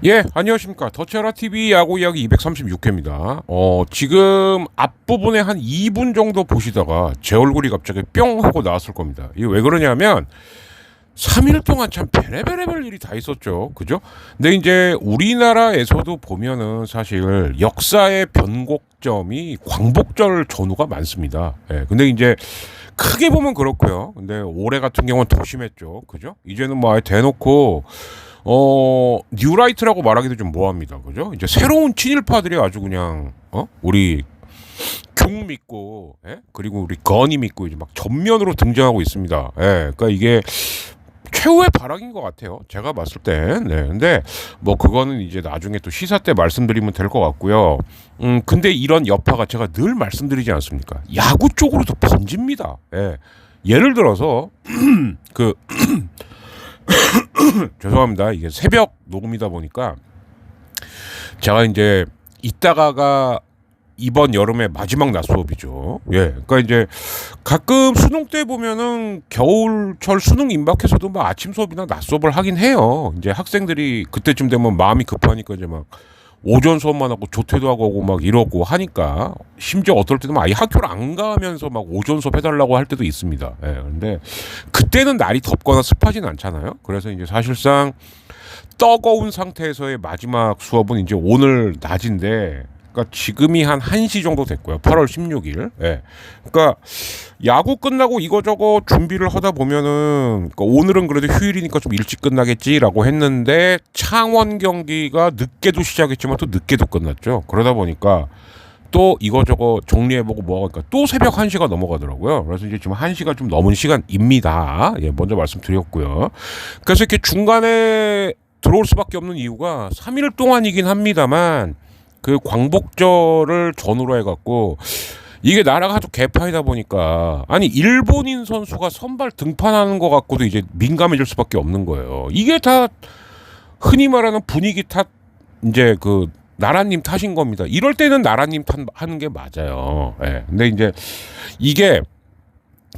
예, 안녕하십니까. 더치아라TV 야구 이야기 236회입니다. 지금 앞부분에 한 2분 정도 보시다가 제 얼굴이 갑자기 뿅 하고 나왔을 겁니다. 이게 왜 그러냐면 3일 동안 참 별의별 일이 다 있었죠. 그죠? 근데 이제 우리나라에서도 보면은 사실 역사의 변곡점이 광복절 전후가 많습니다. 예, 근데 이제 크게 보면 그렇고요. 근데 올해 같은 경우는 더 심했죠. 그죠? 이제는 뭐 아예 대놓고 뉴라이트라고 말하기도 좀 뭐합니다. 그죠? 이제 새로운 친일파들이 아주 그냥, 우리 경 믿고, 예? 그리고 우리 건이 믿고 이제 막 전면으로 등장하고 있습니다. 예. 그러니까 이게 최후의 발악인 것 같아요. 제가 봤을 땐. 네. 근데 뭐 그거는 이제 나중에 또 시사 때 말씀드리면 될 것 같고요. 근데 이런 여파가 제가 늘 말씀드리지 않습니까? 야구 쪽으로도 번집니다. 예. 예를 들어서, 죄송합니다. 이게 새벽 녹음이다 보니까 제가 이제 이따가가 이번 여름의 마지막 낮 수업이죠. 예. 그러니까 이제 가끔 수능 때 보면은 겨울철 수능 임박해서도 막 아침 수업이나 낮 수업을 하긴 해요. 이제 학생들이 그때쯤 되면 마음이 급하니까 이제 막 오전 수업만 하고 조퇴도 하고 오고 막 이러고 하니까 심지어 어떨 때는 아예 학교를 안 가면서 막 오전 수업 해달라고 할 때도 있습니다. 예, 근데 그때는 날이 덥거나 습하진 않잖아요. 그래서 이제 사실상 뜨거운 상태에서의 마지막 수업은 이제 오늘 낮인데, 그러니까 지금이 한 1시 정도 됐고요. 8월 16일. 예. 그러니까 야구 끝나고 이거저거 준비를 하다 보면은, 그러니까 오늘은 그래도 휴일이니까 좀 일찍 끝나겠지라고 했는데 창원 경기가 늦게도 시작했지만 또 늦게도 끝났죠. 그러다 보니까 또 이거저거 정리해보고 그러니까 또 새벽 1시가 넘어가더라고요. 그래서 이제 지금 1시가 좀 넘은 시간입니다. 예, 먼저 말씀드렸고요. 그래서 이렇게 중간에 들어올 수밖에 없는 이유가 3일 동안이긴 합니다만 그 광복절을 전후로 해갖고 이게 나라가 아주 개파이다 보니까, 아니 일본인 선수가 선발 등판하는 것 갖고도 이제 민감해질 수밖에 없는 거예요. 이게 다 흔히 말하는 분위기 탓, 이제 그 나라님 탓인 겁니다. 이럴 때는 나라님 탓하는 게 맞아요. 예. 근데 이제 이게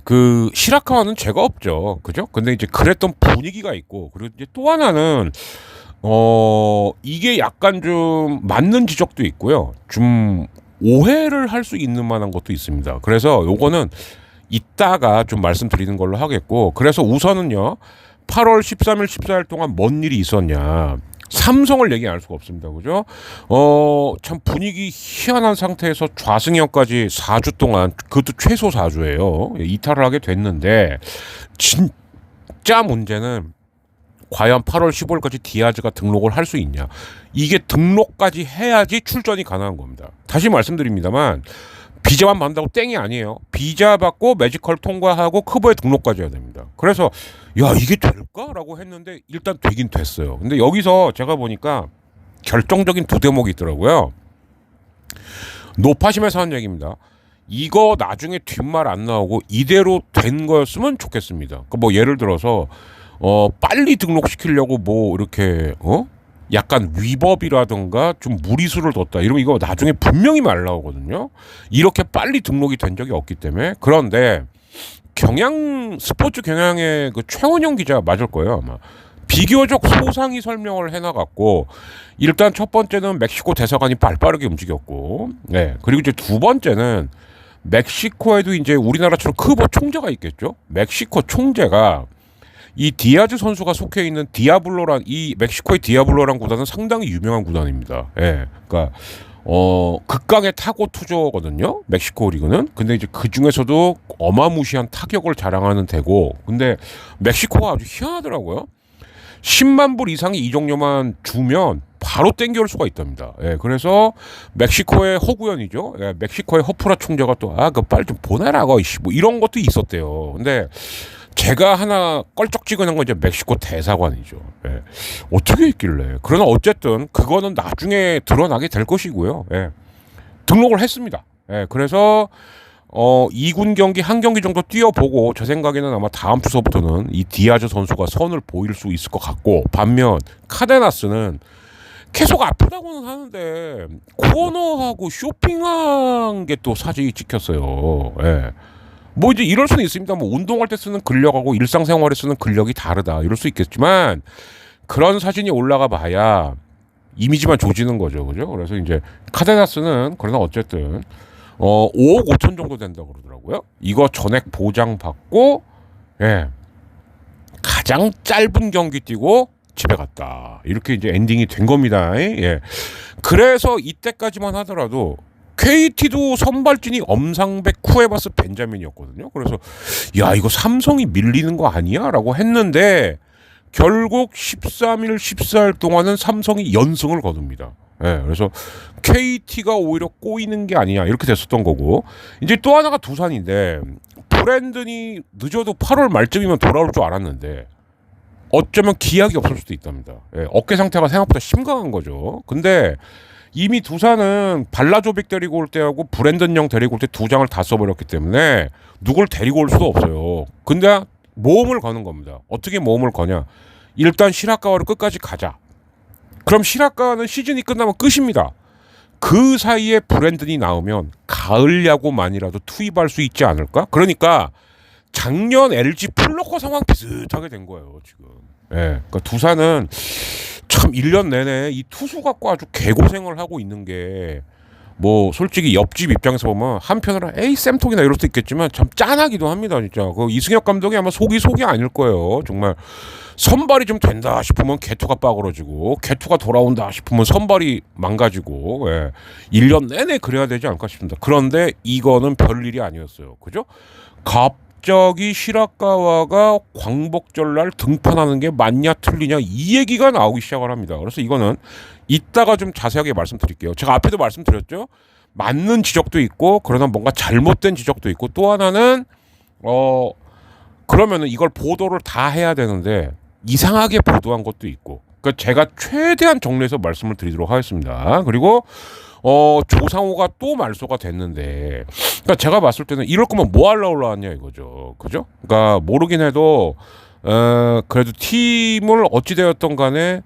그 시라카와는 죄가 없죠. 그죠? 근데 이제 그랬던 분위기가 있고, 그리고 이제 또 하나는 이게 약간 좀 맞는 지적도 있고요. 좀 오해를 할 수 있는 만한 것도 있습니다. 그래서 요거는 이따가 좀 말씀드리는 걸로 하겠고, 그래서 우선은요, 8월 13일, 14일 동안 뭔 일이 있었냐. 삼성을 얘기 안 할 수가 없습니다. 그죠? 참 분위기 희한한 상태에서 좌승형까지 4주 동안, 그것도 최소 4주예요. 이탈을 하게 됐는데, 진짜 문제는 과연 8월 15일까지 디아즈가 등록을 할 수 있냐. 이게 등록까지 해야지 출전이 가능한 겁니다. 다시 말씀드립니다만 비자만 받는다고 땡이 아니에요. 비자 받고 매지컬 통과하고 크보에 등록까지 해야 됩니다. 그래서 야 이게 될까라고 했는데 일단 되긴 됐어요. 근데 여기서 제가 보니까 결정적인 두 대목이 있더라고요. 노파심에서 한 얘기입니다. 이거 나중에 뒷말 안 나오고 이대로 된 거였으면 좋겠습니다. 그러니까 뭐 예를 들어서 빨리 등록시키려고 뭐 이렇게 약간 위법이라든가 좀 무리수를 뒀다 이러면 이거 나중에 분명히 말 나오거든요. 이렇게 빨리 등록이 된 적이 없기 때문에. 그런데 스포츠 경향의 그 최원영 기자 맞을 거예요 아마. 비교적 소상히 설명을 해나갔고, 일단 첫 번째는 멕시코 대사관이 빠르게 움직였고, 네. 그리고 이제 두 번째는 멕시코에도 이제 우리나라처럼 크보 총재가 있겠죠. 멕시코 총재가 이 디아즈 선수가 속해 있는 이 멕시코의 디아블로란 구단은 상당히 유명한 구단입니다. 예. 그러니까 극강의 타고 투조거든요. 멕시코 리그는. 근데 이제 그 중에서도 어마무시한 타격을 자랑하는 데고, 근데 멕시코가 아주 희한하더라고요. 10만 불 이상의 이적료만 주면 바로 땡겨올 수가 있답니다. 예, 그래서 멕시코의 허구연이죠. 예, 멕시코의 허프라 총재가 또 그 빨리 좀 보내라고 뭐 이런 것도 있었대요. 근데 제가 하나 껄쩍지근한 건 이제 멕시코 대사관이죠. 예, 어떻게 했길래? 그러나 어쨌든 그거는 나중에 드러나게 될 것이고요. 예, 등록을 했습니다. 예, 그래서 2군 경기 한 경기 정도 뛰어보고 제 생각에는 아마 다음 주서부터는 이 디아즈 선수가 선을 보일 수 있을 것 같고, 반면 카데나스는 계속 아프다고는 하는데 코너하고 쇼핑한 게 또 사진이 찍혔어요. 예. 뭐 이제 이럴 수는 있습니다. 뭐 운동할 때 쓰는 근력하고 일상생활에 쓰는 근력이 다르다 이럴 수 있겠지만, 그런 사진이 올라가 봐야 이미지만 조지는 거죠. 그죠? 그래서 이제 카데나스는 그러나 어쨌든 5억 5천 정도 된다고 그러더라고요. 이거 전액 보장받고, 예, 가장 짧은 경기 뛰고 집에 갔다. 이렇게 이제 엔딩이 된 겁니다. 예. 그래서 이때까지만 하더라도 KT도 선발진이 엄상백, 쿠에바스, 벤자민이었거든요. 그래서 야 이거 삼성이 밀리는 거 아니야? 라고 했는데 결국 13일, 14일 동안은 삼성이 연승을 거둡니다. 예, 그래서 KT가 오히려 꼬이는 게 아니냐 이렇게 됐었던 거고, 이제 또 하나가 두산인데 브랜든이 늦어도 8월 말쯤이면 돌아올 줄 알았는데 어쩌면 기약이 없을 수도 있답니다. 예, 어깨 상태가 생각보다 심각한 거죠. 근데 이미 두산은 발라조빅 데리고 올 때하고 브랜든 영 데리고 올 때 두 장을 다 써버렸기 때문에 누굴 데리고 올 수도 없어요. 근데 모험을 거는 겁니다. 어떻게 모험을 거냐? 일단 시라카와를 끝까지 가자. 그럼 시라카와는 시즌이 끝나면 끝입니다. 그 사이에 브랜든이 나오면 가을 야구만이라도 투입할 수 있지 않을까? 그러니까 작년 LG 플러커 상황 비슷하게 된 거예요 지금. 예, 그러니까 두산은 참 1년 내내 이 투수 갖고 아주 개고생을 하고 있는 게, 뭐 솔직히 옆집 입장에서 보면 한편으로 에이 쌤통이나 이럴 수도 있겠지만 참 짠하기도 합니다 진짜. 그 이승엽 감독이 아마 속이 아닐 거예요 정말. 선발이 좀 된다 싶으면 개투가 빠그러지고, 개투가 돌아온다 싶으면 선발이 망가지고, 예, 1년 내내 그래야 되지 않을까 싶습니다. 그런데 이거는 별일이 아니었어요. 그죠? 갑자기 시라카와가 광복절날 등판하는 게 맞냐 틀리냐 이 얘기가 나오기 시작을 합니다. 그래서 이거는 이따가 좀 자세하게 말씀드릴게요. 제가 앞에도 말씀드렸죠. 맞는 지적도 있고 그러나 뭔가 잘못된 지적도 있고, 또 하나는 그러면은 이걸 보도를 다 해야 되는데 이상하게 보도한 것도 있고, 그러니까 제가 최대한 정리해서 말씀을 드리도록 하겠습니다. 그리고 조상호가 또 말소가 됐는데, 그러니까 제가 봤을 때는 이럴 거면 뭐 하려고 올라왔냐 이거죠. 그죠? 그러니까 모르긴 해도 그래도 팀을 어찌되었던 간에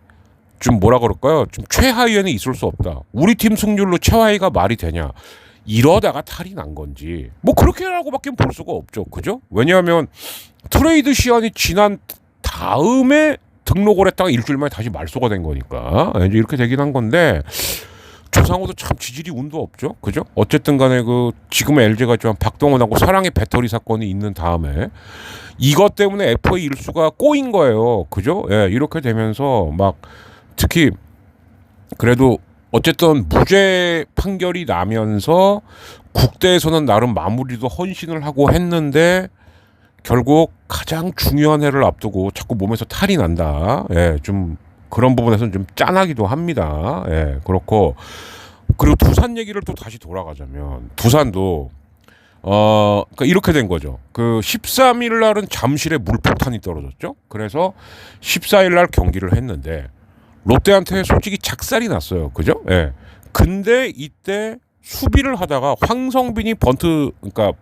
좀 뭐라 그럴까요? 좀 최하위에는 있을 수 없다. 우리 팀 승률로 최하위가 말이 되냐? 이러다가 탈이 난 건지 뭐 그렇게라고밖에 볼 수가 없죠. 그죠? 왜냐하면 트레이드 시한이 지난 다음에 등록을 했다가 일주일 만에 다시 말소가 된 거니까 이제 이렇게 되긴 한 건데, 조상호도 참 지질이 운도 없죠. 그죠? 어쨌든 간에 그 지금의 LG가 좀 박동원하고 사랑의 배터리 사건이 있는 다음에 이것 때문에 FA 일수가 꼬인 거예요. 그죠? 예, 이렇게 되면서 막 특히 그래도 어쨌든 무죄 판결이 나면서 국대에서는 나름 마무리도 헌신을 하고 했는데 결국 가장 중요한 해를 앞두고 자꾸 몸에서 탈이 난다. 예, 좀 그런 부분에서는 좀 짠하기도 합니다. 예, 그렇고 그리고 두산 얘기를 또 다시 돌아가자면 두산도 그러니까 이렇게 된 거죠. 그 13일 날은 잠실에 물폭탄이 떨어졌죠. 그래서 14일 날 경기를 했는데 롯데한테 솔직히 작살이 났어요. 그죠? 예. 근데 이때 수비를 하다가 황성빈이 번트, 그러니까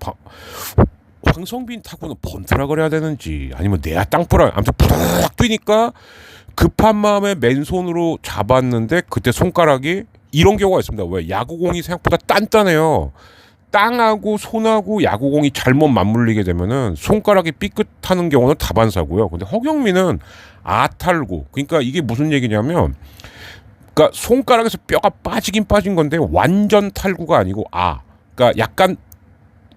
황성빈 타고는 번트라 그래야 되는지 아니면 내야 땅볼을 아무튼 푸닥 뛰니까 급한 마음에 맨손으로 잡았는데 그때 손가락이 이런 경우가 있습니다. 왜? 야구공이 생각보다 단단해요. 땅하고 손하고 야구공이 잘못 맞물리게 되면은 손가락이 삐끗하는 경우는 다반사고요. 근데 허경민은 아탈구. 그러니까 이게 무슨 얘기냐면, 그러니까 손가락에서 뼈가 빠지긴 빠진 건데 완전 탈구가 아니고 그러니까 약간,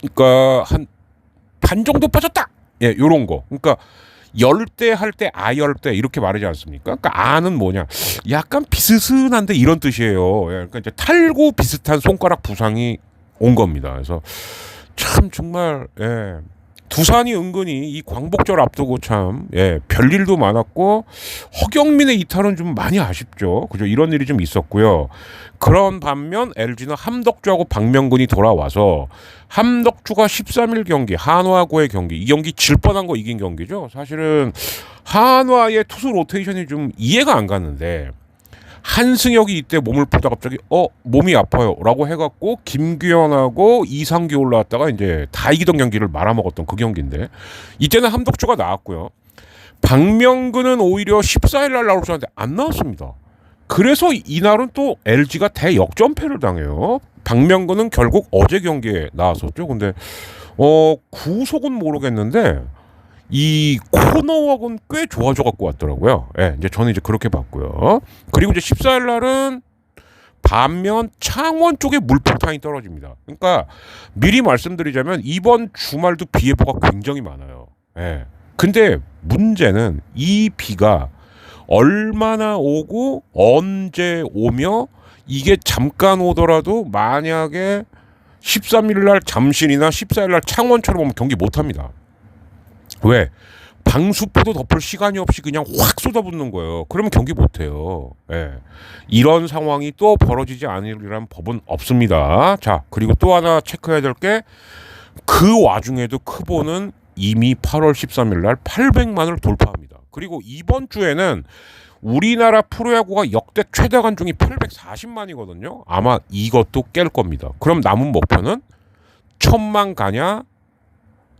그러니까 한 반 정도 빠졌다. 예, 요런 거. 그러니까 열대 할 때 아열대 이렇게 말하지 않습니까? 그러니까 아는 뭐냐? 약간 비스슨한데 이런 뜻이에요. 예, 그러니까 이제 탈구 비슷한 손가락 부상이 온 겁니다. 그래서 참 정말 두산이 은근히 이 광복절 앞두고 참 별일도 많았고 허경민의 이탈은 좀 많이 아쉽죠. 그죠? 이런 일이 좀 있었고요. 그런 반면 LG는 함덕주하고 박명근이 돌아와서 함덕주가 13일 경기 한화하고의 경기 이 경기 질 뻔한 거 이긴 경기죠. 사실은 한화의 투수 로테이션이 좀 이해가 안 갔는데 한승혁이 이때 몸을 풀다 갑자기 몸이 아파요 라고 해갖고 김규현하고 이상규 올라왔다가 이제 다 이기던 경기를 말아먹었던 그 경기인데 이때는 함덕주가 나왔고요. 박명근은 오히려 14일 날 나올 줄 알았는데 안 나왔습니다. 그래서 이날은 또 LG가 대역전패를 당해요. 박명근은 결국 어제 경기에 나왔었죠. 근데 구속은 모르겠는데 이 코너웍은 꽤 좋아져 갖고 왔더라고요. 이제 저는 이제 그렇게 봤고요. 그리고 이제 14일 날은 반면 창원 쪽에 물폭탄이 떨어집니다. 그러니까 미리 말씀드리자면 이번 주말도 비 예보가 굉장히 많아요. 근데 문제는 이 비가 얼마나 오고 언제 오며 이게 잠깐 오더라도 만약에 13일 날 잠실이나 14일 날 창원처럼 오면 경기 못 합니다. 왜? 방수포도 덮을 시간이 없이 그냥 확 쏟아붓는 거예요. 그러면 경기 못해요. 이런 상황이 또 벌어지지 않으리란 법은 없습니다. 자, 그리고 또 하나 체크해야 될 게 그 와중에도 크보는 이미 8월 13일 날 800만을 돌파합니다. 그리고 이번 주에는 우리나라 프로야구가 역대 최다 관중이 840만이거든요. 아마 이것도 깰 겁니다. 그럼 남은 목표는 1000만 가냐?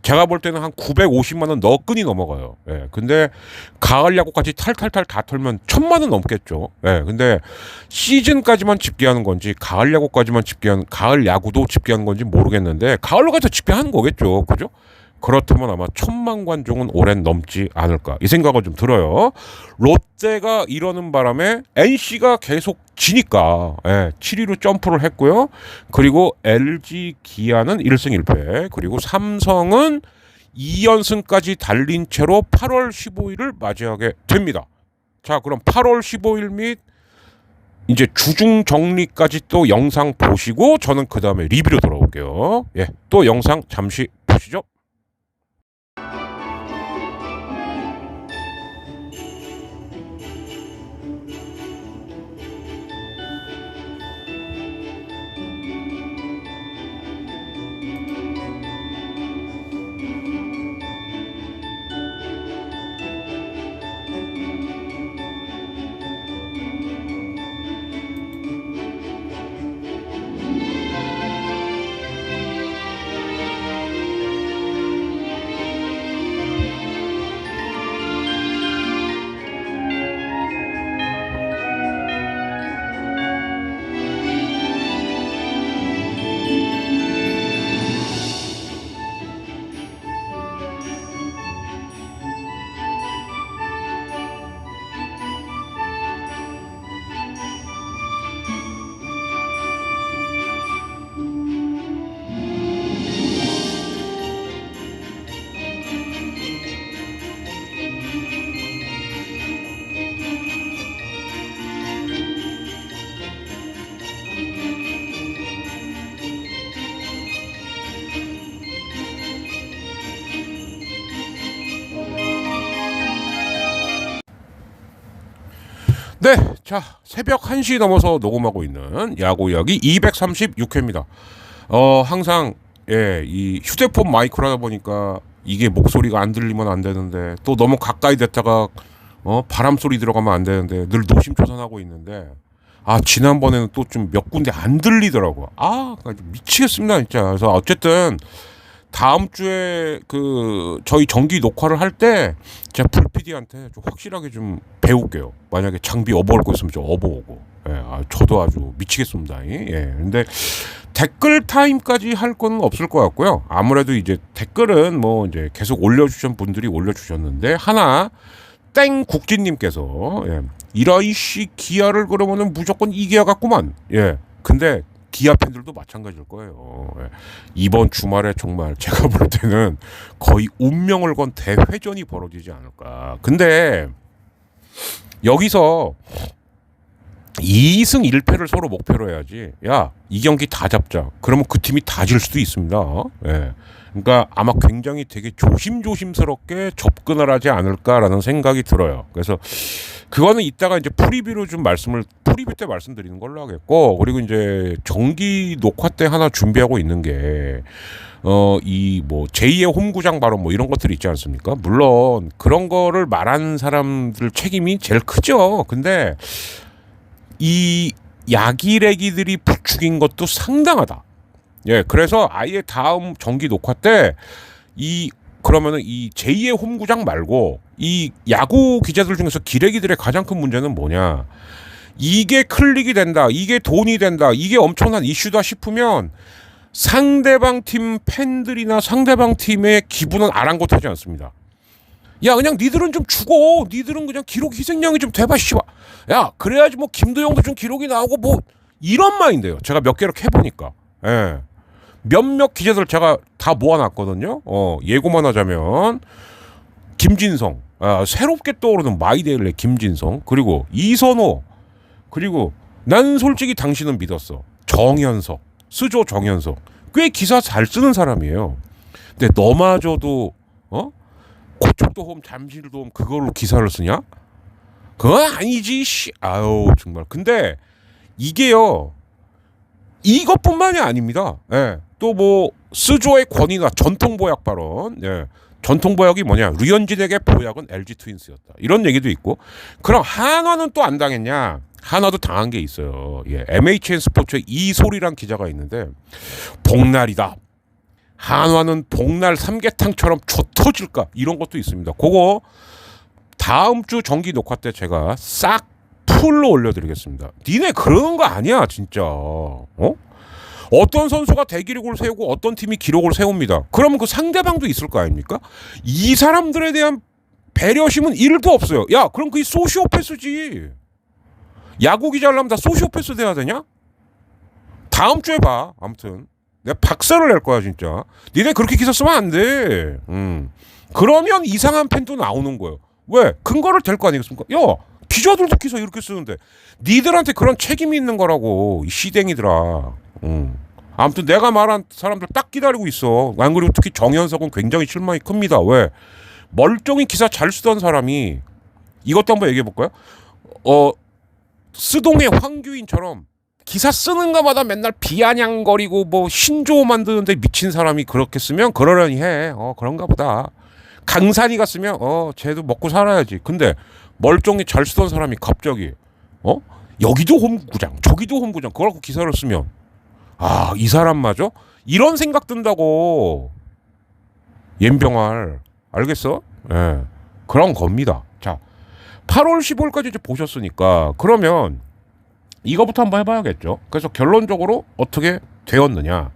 제가 볼 때는 한 950만 원 너끈히 넘어가요. 근데 가을 야구까지 탈탈탈 다 털면 1000만 원 넘겠죠. 근데 시즌까지만 집계하는 건지 가을 야구까지만 집계하는 가을 야구도 집계하는 건지 모르겠는데 가을로 가서 집계하는 거겠죠. 그죠? 그렇다면 아마 1000만 관중은 올해는 넘지 않을까 이 생각은 좀 들어요. 롯데가 이러는 바람에 NC가 계속 지니까 7위로 점프를 했고요. 그리고 LG 기아는 1승 1패 그리고 삼성은 2연승까지 달린 채로 8월 15일을 맞이하게 됩니다. 자, 그럼 8월 15일 및 이제 주중 정리까지 또 영상 보시고 저는 그 다음에 리뷰로 돌아올게요. 또 영상 잠시 보시죠. 네, 자 새벽 1시 넘어서 녹음하고 있는 야구 이야기 236회입니다. 항상 이 휴대폰 마이크로 하다 보니까 이게 목소리가 안 들리면 안 되는데 또 너무 가까이 됐다가 바람 소리 들어가면 안 되는데 늘 노심초사하고 있는데 지난번에는 또 좀 몇 군데 안 들리더라고. 미치겠습니다 진짜. 그래서 어쨌든 다음 주에 저희 정기 녹화를 할 때 제가 불PD한테 좀 확실하게 좀 배울게요. 만약에 장비 업어올 거 있으면 좀 업어오고. 저도 아주 미치겠습니다. 근데 댓글 타임까지 할 건 없을 것 같고요. 아무래도 이제 댓글은 뭐 이제 계속 올려주신 분들이 올려주셨는데 하나 땡국진님께서 이라이 씨 기아를 그러면은 무조건 이겨야 같구만. 근데 기아 팬들도 마찬가지일 거예요. 이번 주말에 정말 제가 볼 때는 거의 운명을 건 대회전이 벌어지지 않을까. 근데 여기서 2승 1패를 서로 목표로 해야지. 이 경기 다 잡자. 그러면 그 팀이 다 질 수도 있습니다. 그러니까 아마 굉장히 되게 조심스럽게 접근을 하지 않을까라는 생각이 들어요. 그래서 그거는 이따가 이제 프리뷰 때 말씀드리는 걸로 하겠고, 그리고 이제 정기 녹화 때 하나 준비하고 있는 게 이 뭐 제2의 홈구장 발언 뭐 이런 것들이 있지 않습니까? 물론 그런 거를 말한 사람들 책임이 제일 크죠. 근데 이 야기래기들이 부추긴 것도 상당하다. 그래서 아예 다음 정기 녹화 때 그러면은 이 제2의 홈구장 말고 이 야구 기자들 중에서 기레기들의 가장 큰 문제는 뭐냐? 이게 클릭이 된다, 이게 돈이 된다, 이게 엄청난 이슈다 싶으면 상대방 팀 팬들이나 상대방 팀의 기분은 아랑곳하지 않습니다. 그냥 니들은 좀 죽어. 니들은 그냥 기록 희생양이 좀 돼봐 씨발. 그래야지 뭐 김도영도 좀 기록이 나오고 뭐 이런 마인드예요. 제가 몇 개를 해보니까. 몇몇 기자들 제가 다 모아놨거든요. 예고만 하자면 김진성, 새롭게 떠오르는 마이데일레 김진성, 그리고 이선호, 그리고 난 솔직히 당신은 믿었어 정현석, 스조 정현석. 꽤 기사 잘 쓰는 사람이에요. 근데 너마저도 고척도 홈 잠실도 홈 그걸로 기사를 쓰냐? 그건 아니지 정말. 근데 이게요 이것뿐만이 아닙니다. 또 뭐 스조의 권위나 전통보약 발언. 전통보약이 뭐냐? 류현진에게 보약은 LG 트윈스였다. 이런 얘기도 있고. 그럼 한화는 또 안 당했냐? 한화도 당한 게 있어요. MHN 스포츠에 이소리란 기자가 있는데 복날이다. 한화는 복날 삼계탕처럼 터질까? 이런 것도 있습니다. 그거 다음 주 정기 녹화 때 제가 싹 풀로 올려드리겠습니다. 니네 그러는 거 아니야 진짜. 어떤 선수가 대기록을 세우고 어떤 팀이 기록을 세웁니다. 그러면 그 상대방도 있을 거 아닙니까? 이 사람들에 대한 배려심은 1도 없어요. 그럼 그게 소시오패스지. 야구 기자 하려면 다 소시오패스 돼야 되냐? 다음 주에 봐. 아무튼 내가 박살을 낼 거야 진짜. 니네 그렇게 기사 쓰면 안 돼. 그러면 이상한 팬도 나오는 거예요. 왜? 근거를 댈 거 아니겠습니까? 기자들도 기사 이렇게 쓰는데 니들한테 그런 책임이 있는 거라고 이 시댕이들아. 아무튼 내가 말한 사람들 딱 기다리고 있어. 안 그리고 특히 정현석은 굉장히 실망이 큽니다. 왜? 멀쩡히 기사 잘 쓰던 사람이 이것도 한번 얘기해 볼까요? 스동의 황규인처럼 기사 쓰는 것마다 맨날 비아냥거리고 뭐 신조어 만드는데 미친 사람이 그렇게 쓰면 그러려니 해. 그런가 보다. 강산이가 쓰면 쟤도 먹고 살아야지. 근데 멀쩡히 잘 쓰던 사람이 갑자기 여기도 홈구장 저기도 홈구장 그걸 갖고 기사를 쓰면 이 사람마저 이런 생각 든다고. 옌병알 알겠어? 그런 겁니다. 자, 8월 15일까지 이제 보셨으니까 그러면 이거부터 한번 해봐야겠죠. 그래서 결론적으로 어떻게 되었느냐?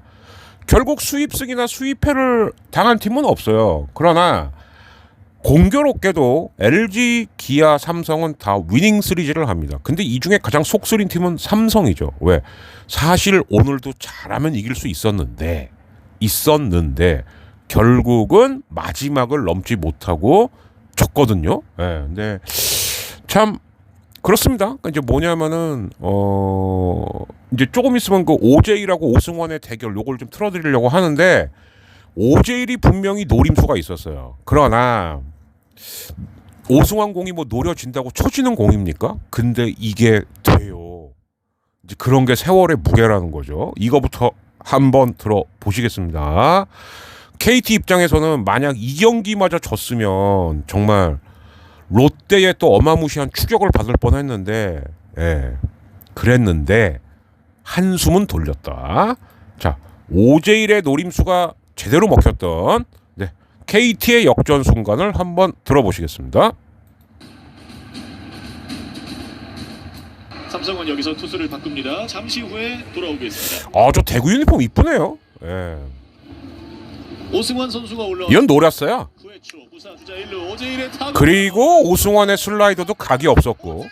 결국 수입승이나 수입패를 당한 팀은 없어요. 그러나 공교롭게도 LG, 기아, 삼성은 다 위닝 시리즈를 합니다. 근데 이 중에 가장 속쓰린 팀은 삼성이죠. 왜? 사실 오늘도 잘하면 이길 수 있었는데 결국은 마지막을 넘지 못하고 졌거든요. 근데 참 그렇습니다. 그러니까 이제 뭐냐면은 이제 조금 있으면 그 OJ라고 오승원의 대결 요걸 좀 틀어드리려고 하는데 OJ이 분명히 노림수가 있었어요. 그러나 오승환 공이 뭐 노려진다고 쳐지는 공입니까? 근데 이게 돼요. 이제 그런 게 세월의 무게라는 거죠. 이거부터 한번 들어보시겠습니다. KT 입장에서는 만약 이 경기마저 졌으면 정말 롯데에 또 어마무시한 추격을 받을 뻔했는데, 예, 그랬는데 한숨은 돌렸다. 자, 오제일의 노림수가 제대로 먹혔던 KT의 역전 순간을 한번 들어보시겠습니다. 삼성은 여기서 투수를 바꿉니다. 잠시 후에 돌아오겠습니다. 저 대구 유니폼 이쁘네요. 예. 오승환 선수가 올라와. 이건 노렸어요. 9회 초 부사 주자 1루 오제일의 타구. 그리고 오승환의 슬라이더도 각이 없었고.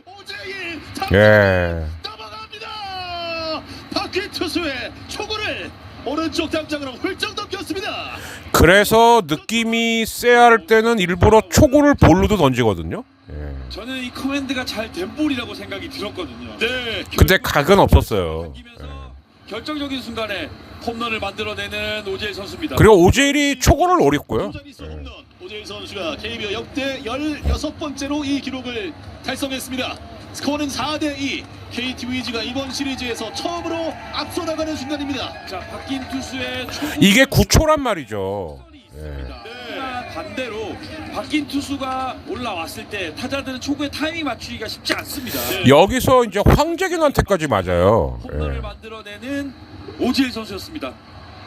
오제일 예. 넘어갑니다. 박휘 투수의 초구를 오른쪽 담장으로 훌쩍 넘겼습니다. 그래서 느낌이 쎄할 때는 일부러 초구를 볼로도 던지거든요. 예. 저는 이 커맨드가 잘 된 볼이라고 생각이 들었거든요. 네. 근데 각은 없었어요. 당기면서 결정적인 순간에 홈런을 만들어내는 오제일 선수입니다. 그리고 오제일이 초구를 노렸고요. 홈런. 오제일 선수가 KBO 역대 16번째로 이 기록을 달성했습니다. 스코어는 4대2. KT 위즈가 이번 시리즈에서 처음으로 앞서 나가는 순간입니다. 자, 바뀐 투수의 초구 이게 9초란 말이죠. 예. 네. 반대로 바뀐 투수가 올라왔을 때 타자들은 초구에 타이밍 맞추기가 쉽지 않습니다. 네. 여기서 이제 황재균한테까지 맞아요. 홈런을 예. 만들어내는 오제일 선수였습니다.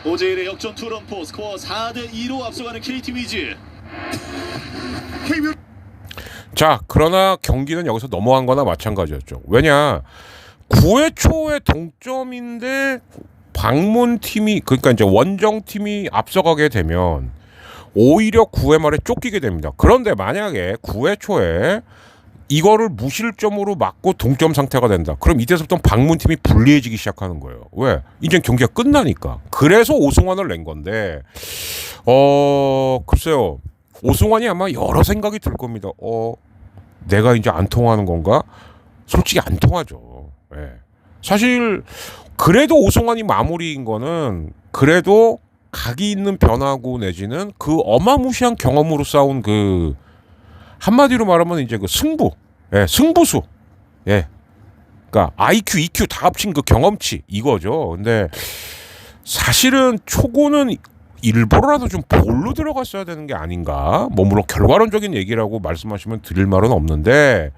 오제일의 역전 투런포 스코어 4대2로 앞서가는 KT 위즈. 자, 그러나 경기는 여기서 넘어간 거나 마찬가지였죠. 왜냐, 9회 초에 동점인데 방문팀이, 그러니까 이제 원정팀이 앞서가게 되면 오히려 9회 말에 쫓기게 됩니다. 그런데 만약에 9회 초에 이거를 무실점으로 막고 동점 상태가 된다. 그럼 이때서부터 방문팀이 불리해지기 시작하는 거예요. 왜? 이제 경기가 끝나니까. 그래서 오승환을 낸 건데, 글쎄요. 오승환이 아마 여러 생각이 들 겁니다. 내가 이제 안 통하는 건가? 솔직히 안 통하죠. 예. 사실 그래도 오승환이 마무리인 거는 그래도 각이 있는 변화구 내지는 그 어마무시한 경험으로 쌓은 그 한마디로 말하면 이제 그 승부, 예, 승부수, 예, 그러니까 IQ, EQ 다 합친 그 경험치 이거죠. 근데 사실은 초구는 일부러라도 좀 볼로 들어갔어야 되는 게 아닌가. 뭐 물론 결과론적인 얘기라고 말씀하시면 드릴 말은 없는데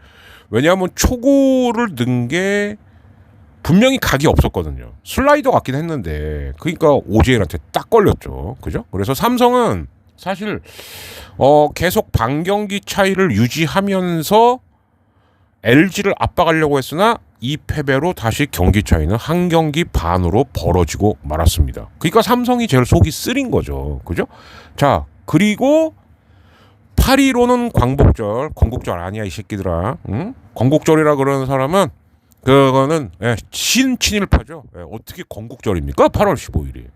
왜냐하면 초구를 넣은 게 분명히 각이 없었거든요. 슬라이더 같긴 했는데 그러니까 오제일한테 딱 걸렸죠. 그죠? 그래서 삼성은 사실 계속 반경기 차이를 유지하면서 LG를 압박하려고 했으나 이 패배로 다시 경기 차이는 한 경기 반으로 벌어지고 말았습니다. 그러니까 삼성이 제일 속이 쓰린 거죠. 그죠? 자, 그리고 8.15는 광복절, 건국절 아니야 이 새끼들아. 응? 건국절이라 그러는 사람은 그거는 신친일파죠. 어떻게 건국절입니까? 8월 15일이.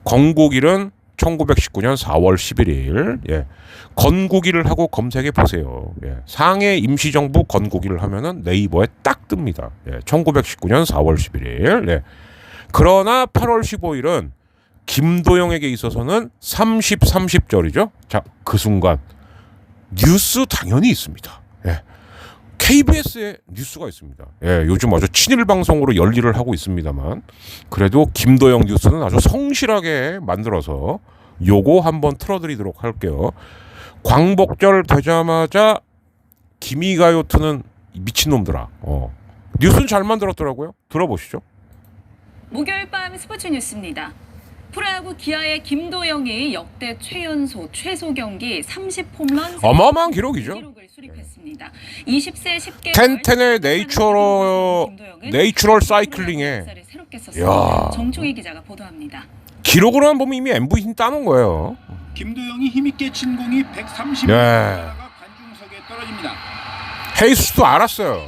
건국일은 1919년 4월 11일. 건국일을 하고 검색해 보세요. 상해 임시정부 건국일을 하면은 네이버에 딱 뜹니다. 1919년 4월 11일. 그러나 8월 15일은 김도영에게 있어서는 30절이죠. 자, 그 순간 뉴스 당연히 있습니다. KBS에 뉴스가 있습니다. 요즘 아주 친일 방송으로 열일을 하고 있습니다만 그래도 김도영 뉴스는 아주 성실하게 만들어서 요거 한번 틀어드리도록 할게요. 광복절 되자마자 기미가요 트는 미친놈들아. 뉴스는 잘 만들었더라고요. 들어보시죠. 목요일 밤 스포츠 뉴스입니다. 프로야구 기아의 김도영이 역대 최연소 최소 경기 30홈런 어마어마한 기록이죠. 기록을 수립했습니다. 20세 10개월 텐텐의 내추럴 사이클링에 새롭게 썼습니다. 정총희 기자가 보도합니다. 기록으로만 보면 이미 MVP 따놓은 거예요. 김도영이 힘있게 친 공이 130m 나가 관중석에 떨어집니다. 헤이스도 알았어요.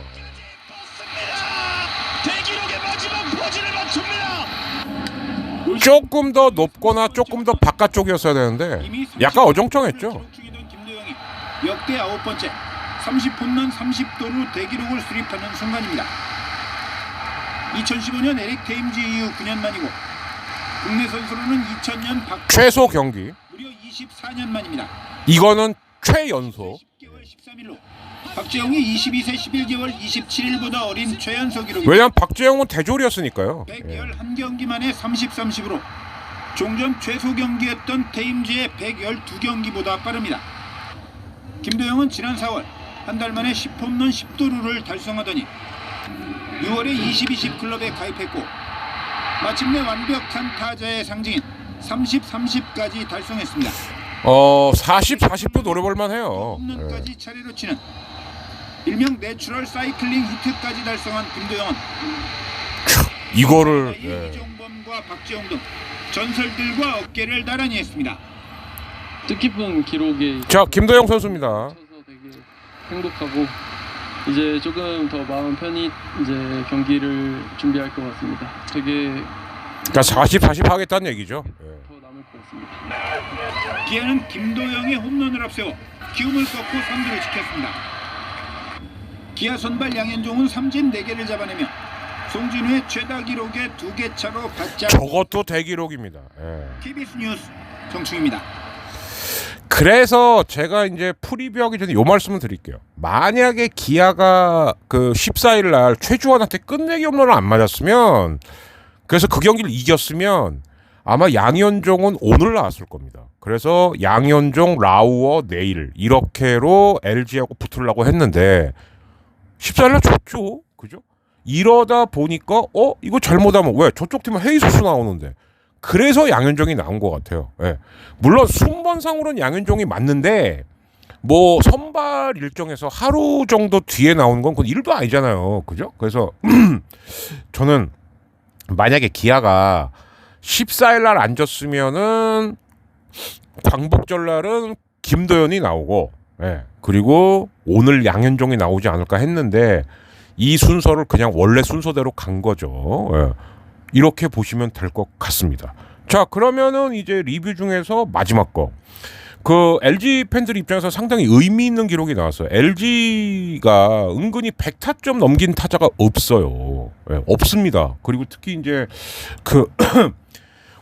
대기록의 마지막 포즈를 맞춥니다. 조금 더 높거나 조금 더 바깥쪽이었어야 되는데 약간 어정쩡했죠. 김도영이 역대 9번째 30홈런 30도루 대기록을 수립하는 순간입니다. 2015년 에릭 테임즈 이후 9년 만이고 국내 선수로는 2000년 최소 경기 무려 24년 만입니다. 이거는 최연소. 10개월 13일로 박재홍이 22세 11개월 27일보다 어린 최연소 기록이 왜냐면 박재홍은 대졸이었으니까요. 111경기 만에 30-30으로 종전 최소 경기였던 테임즈의 112경기보다 빠릅니다. 김도영은 지난 4월 한 달 만에 10홈런 10도루를 달성하더니 6월에 20-20 클럽에 가입했고 마침내 완벽한 타자의 상징인 30-30까지 달성했습니다. 40-40도 노려볼만 해요. 홈런까지 차례로 치는 일명 내추럴 사이클링 히트까지 달성한 김도영은 이거를 이종범과 박재홍 등 전설들과 어깨를 나란히 했습니다. 뜻깊은 기록에 자, 김도영 선수입니다. 쳐서 되게 행복하고 이제 조금 더 마음 편히 이제 경기를 준비할 것 같습니다. 되게 그러니까 40-40 하겠다는 얘기죠. 더 남을 것 같습니다. 기아는 김도영의 홈런을 앞세워 기움을 꺾고 선두를 지켰습니다. 기아 선발 양현종은 삼진 4개를 잡아내며 송진우의 최다 기록에 2개 차로 바짝. 저것도 대기록입니다. KBS 뉴스 정충입니다. 그래서 제가 이제 프리뷰하기 전에 요 말씀을 드릴게요. 만약에 기아가 그 14일 날 최주환한테 끝내기 홈런을 안 맞았으면, 그래서 그 경기를 이겼으면 아마 양현종은 오늘 나왔을 겁니다. 그래서 양현종, 라우어, 내일 이렇게로 LG하고 붙으려고 했는데 14일 날 졌죠. 그죠? 이러다 보니까 이거 잘못하면 왜 저쪽 팀은 헤이소스 나오는데, 그래서 양현종이 나온 것 같아요. 예. 물론 순번상으로는 양현종이 맞는데 뭐 선발 일정에서 하루 정도 뒤에 나오는 건 그건 일도 아니잖아요. 그죠? 그래서 저는 만약에 기아가 14일 날 안 졌으면은 광복절 날은 김도현이 나오고, 그리고 오늘 양현종이 나오지 않을까 했는데 이 순서를 그냥 원래 순서대로 간 거죠. 이렇게 보시면 될 것 같습니다. 자, 그러면은 이제 리뷰 중에서 마지막 거. 그 LG 팬들 입장에서 상당히 의미 있는 기록이 나왔어요. LG가 은근히 100타점 넘긴 타자가 없어요. 없습니다. 그리고 특히 이제 그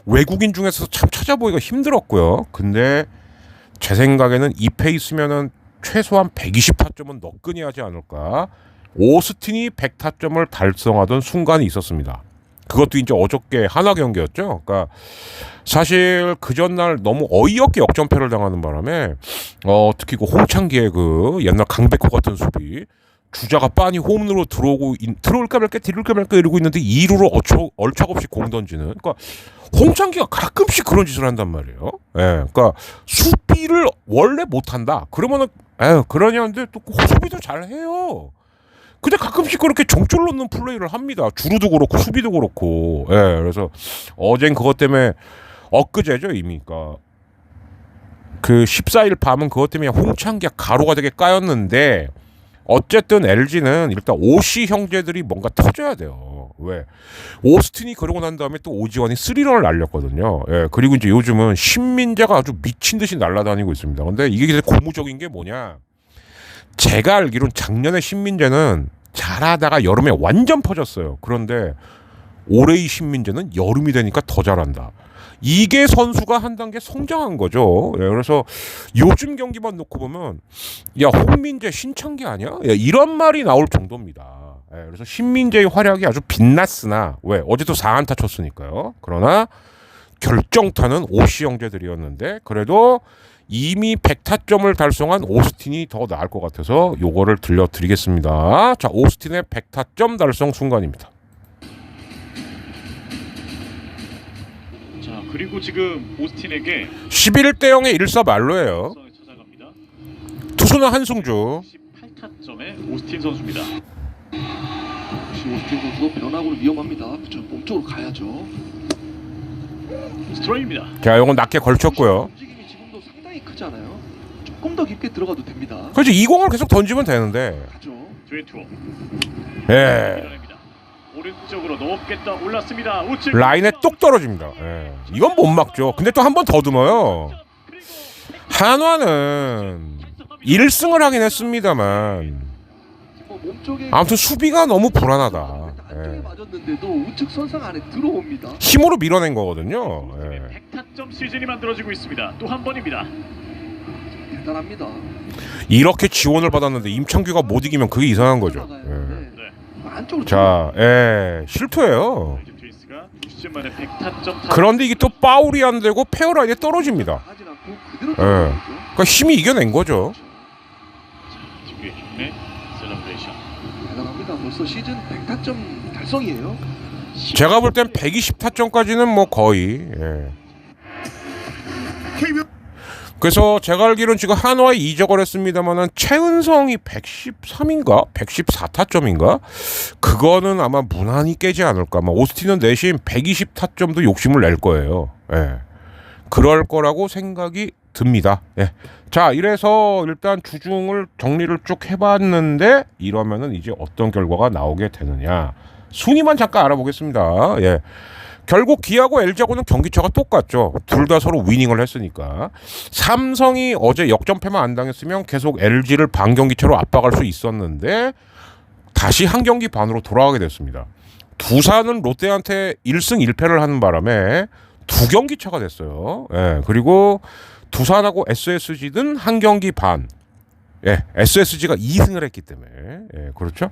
외국인 중에서 참 찾아보기가 힘들었고요. 근데 제 생각에는 이 페이스면은 최소한 120타점은 너끈히 하지 않을까. 오스틴이 100타점을 달성하던 순간이 있었습니다. 그것도 이제 어저께 하나 경기였죠. 그러니까 사실 그 전날 너무 어이없게 역전패를 당하는 바람에 특히 그 홍창기의 그 옛날 강백호 같은 수비, 주자가 빤히 홈으로 들어올까 말까 이러고 있는데 2루로 얼척없이 공 던지는. 그러니까 홍창기가 가끔씩 그런 짓을 한단 말이에요. 그러니까 수비를 원래 못한다. 그러면은 그러냐는데 또 수비도 잘해요. 근데 가끔씩 그렇게 정줄 놓는 플레이를 합니다. 주루도 그렇고 수비도 그렇고. 그래서 어젠 그것 때문에 엊그제죠 이미. 그러니까 그 14일 밤은 그것 때문에 홍창기가 가루가 되게 까였는데, 어쨌든 LG는 일단 오시 형제들이 뭔가 터져야 돼요. 왜? 오스틴이 그러고 난 다음에 또 오지환이 3런을 날렸거든요. 그리고 이제 요즘은 신민재가 아주 미친 듯이 날아다니고 있습니다. 근데 이게 되게 고무적인 게 뭐냐? 제가 알기로는 작년에 신민재는 잘하다가 여름에 완전 퍼졌어요. 그런데 올해의 신민재는 여름이 되니까 더 잘한다. 이게 선수가 한 단계 성장한 거죠. 그래서 요즘 경기만 놓고 보면 야, 홍민재 신창기 아니야? 이런 말이 나올 정도입니다. 그래서 신민재의 활약이 아주 빛났으나, 왜? 어제도 4안타 쳤으니까요. 그러나 결정타는 오시 형제들이었는데, 그래도 이미 100타점을 달성한 오스틴이 더 나을 것 같아서 요거를 들려드리겠습니다. 자, 오스틴의 100타점 달성 순간입니다. 자, 그리고 지금 오스틴에게 11대 0의 1사 말로예요. 찾아갑니다. 투수는 한승주. 18타점의 오스틴 선수입니다. 역시 오스틴 선수도 변화구로 위험합니다. 그쵸, 몸쪽으로 가야죠. 스트라이크입니다. 자, 요건 낮게 걸쳤고요. 움직임이 지금도 상당히 크잖아요. 조금 더 깊게 들어가도 됩니다. 그렇지, 이 공을 계속 던지면 되는데. 가죠. 트웬투. 예. 오른쪽으로 높게 떠 올랐습니다. 우측 라인에 똑 떨어집니다. 이건 못 막죠. 근데 또 한 번 더듬어요. 한화는 1승을 하긴 했습니다만 뭐 몸쪽에 아무튼 수비가 너무 불안하다. 안쪽에 맞았는데도 우측 선상 안에 들어옵니다. 힘으로 밀어낸 거거든요. 100타점 시즌이 만들어지고 있습니다. 또 한 번입니다. 대단합니다. 이렇게 지원을 받았는데 임창규가 못 이기면 그게 이상한 거죠. 예. 안쪽으로 자, 실투예요. LG 트윈스가 60점 만에 100타점. 그런데 이게 또 파울이 안 되고 페어라인에 떨어집니다. 하지 않고 그대로 예. 떨어지죠. 그러니까 힘이 이겨낸 거죠. 특유의 흉내 셀러브레이션. 대단합니다. 벌써 시즌 100타점 달성이에요. 제가 볼 땐 120타점까지는 뭐 거의. 예. 그래서 제가 알기로는 지금 한화에 이적을 했습니다만은 최은성이 113인가 114타점인가 그거는 아마 무난히 깨지 않을까. 아마 오스틴은 대신 120타점도 욕심을 낼 거예요. 예. 그럴 거라고 생각이 듭니다. 예. 자, 이래서 일단 주중을 정리를 쭉 해봤는데 이러면은 이제 어떤 결과가 나오게 되느냐 순위만 잠깐 알아보겠습니다. 예. 결국 기아하고 LG하고는 경기차가 똑같죠. 둘 다 서로 위닝을 했으니까. 삼성이 어제 역전패만 안 당했으면 계속 LG를 반경기차로 압박할 수 있었는데 다시 한 경기 반으로 돌아가게 됐습니다. 두산은 롯데한테 1승 1패를 하는 바람에 두 경기차가 됐어요. 예, 그리고 두산하고 SSG는 한 경기 반. 예, SSG가 2승을 했기 때문에. 예, 그렇죠.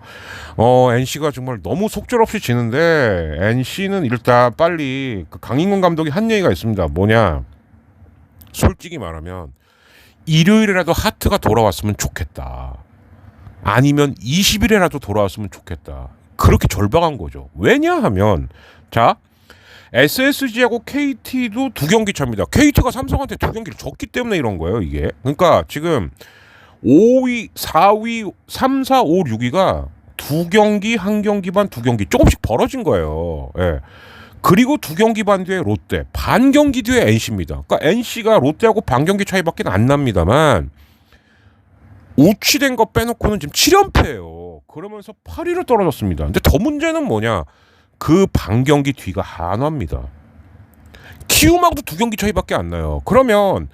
NC가 정말 너무 속절없이 지는데 NC는 일단 빨리 그 강인권 감독이 한 얘기가 있습니다. 뭐냐? 솔직히 말하면 일요일이라도 하트가 돌아왔으면 좋겠다. 아니면 20일에라도 돌아왔으면 좋겠다. 그렇게 절박한 거죠. 왜냐하면 자, SSG하고 KT도 두 경기 차입니다. KT가 삼성한테 두 경기를 졌기 때문에 이런 거예요, 이게. 그러니까 지금 5위, 4위, 3, 4, 5, 6위가 두 경기, 한 경기 반, 두 경기 조금씩 벌어진 거예요. 예. 그리고 두 경기 반 뒤에 롯데, 반 경기 뒤에 NC입니다. 그러니까 NC가 롯데하고 반 경기 차이밖에 안 납니다만 우치된 거 빼놓고는 지금 7연패예요. 그러면서 8위로 떨어졌습니다. 근데 더 문제는 뭐냐? 그 반 경기 뒤가 한화입니다. 키움하고도 두 경기 차이밖에 안 나요. 그러면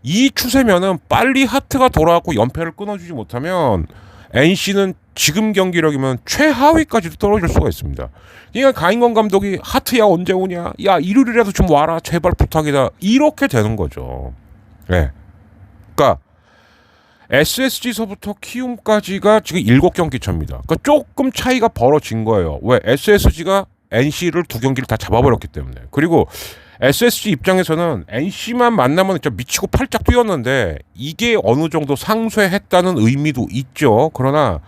이 추세면은 빨리 하트가 돌아왔고 연패를 끊어주지 못하면 NC는 지금 경기력이면 최하위까지도 떨어질 수가 있습니다. 그러니까 강인권 감독이 하트야 언제 오냐? 야 일요일이라도 좀 와라 제발 부탁이다. 이렇게 되는 거죠. 네. 그러니까 SSG서부터 키움까지가 지금 7경기 차입니다. 그러니까 조금 차이가 벌어진 거예요. 왜? SSG가 NC를 두 경기를 다 잡아버렸기 때문에. 그리고 SSG 입장에서는 NC만 만나면 진짜 미치고 팔짝 뛰었는데 이게 어느 정도 상쇄했다는 의미도 있죠. 그러나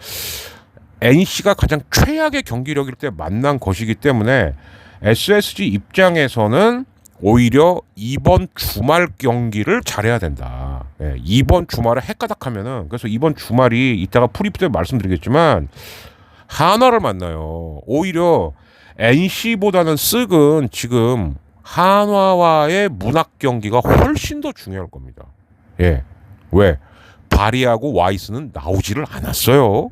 NC가 가장 최악의 경기력일 때 만난 것이기 때문에 SSG 입장에서는 오히려 이번 주말 경기를 잘해야 된다. 예, 이번 주말에 헷가닥하면은 그래서 이번 주말이 이따가 프리뷰 때 말씀드리겠지만 한화를 만나요. 오히려 NC보다는 쓱은 지금 한화와의 문학 경기가 훨씬 더 중요할 겁니다. 예, 왜? 바리하고 와이스는 나오지를 않았어요.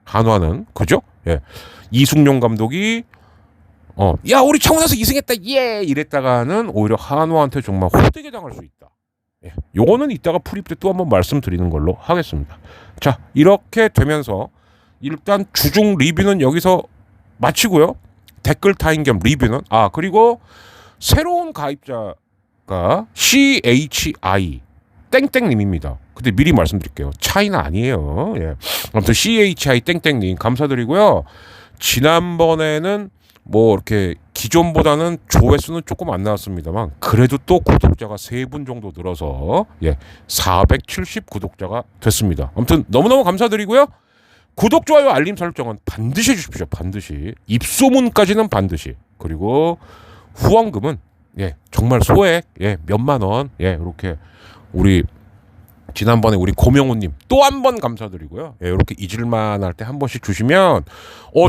한화는 그죠? 예, 이승용 감독이 야 우리 청원에서 2승했다 예 이랬다가는 오히려 한화한테 정말 호되게 당할 수 있다. 예, 요거는 이따가 프리뷰 때 또 한번 말씀드리는 걸로 하겠습니다. 자, 이렇게 되면서 일단 주중 리뷰는 여기서 마치고요. 댓글 타임 겸 리뷰는 그리고 새로운 가입자가 CHI 땡땡님입니다. 근데 미리 말씀드릴게요. 차이는 아니에요. 예. 아무튼 CHI 땡땡님 감사드리고요. 지난번에는 뭐 이렇게 기존보다는 조회수는 조금 안 나왔습니다만 그래도 또 구독자가 3분 정도 늘어서 470 구독자가 됐습니다. 아무튼 너무너무 감사드리고요. 구독, 좋아요, 알림 설정은 반드시 해주십시오. 반드시. 입소문까지는 반드시. 그리고 후원금은 정말 소액 몇만 원 이렇게 우리 지난번에 우리 고명호님 또 한 번 감사드리고요. 이렇게 잊을만 할 때 한 번씩 주시면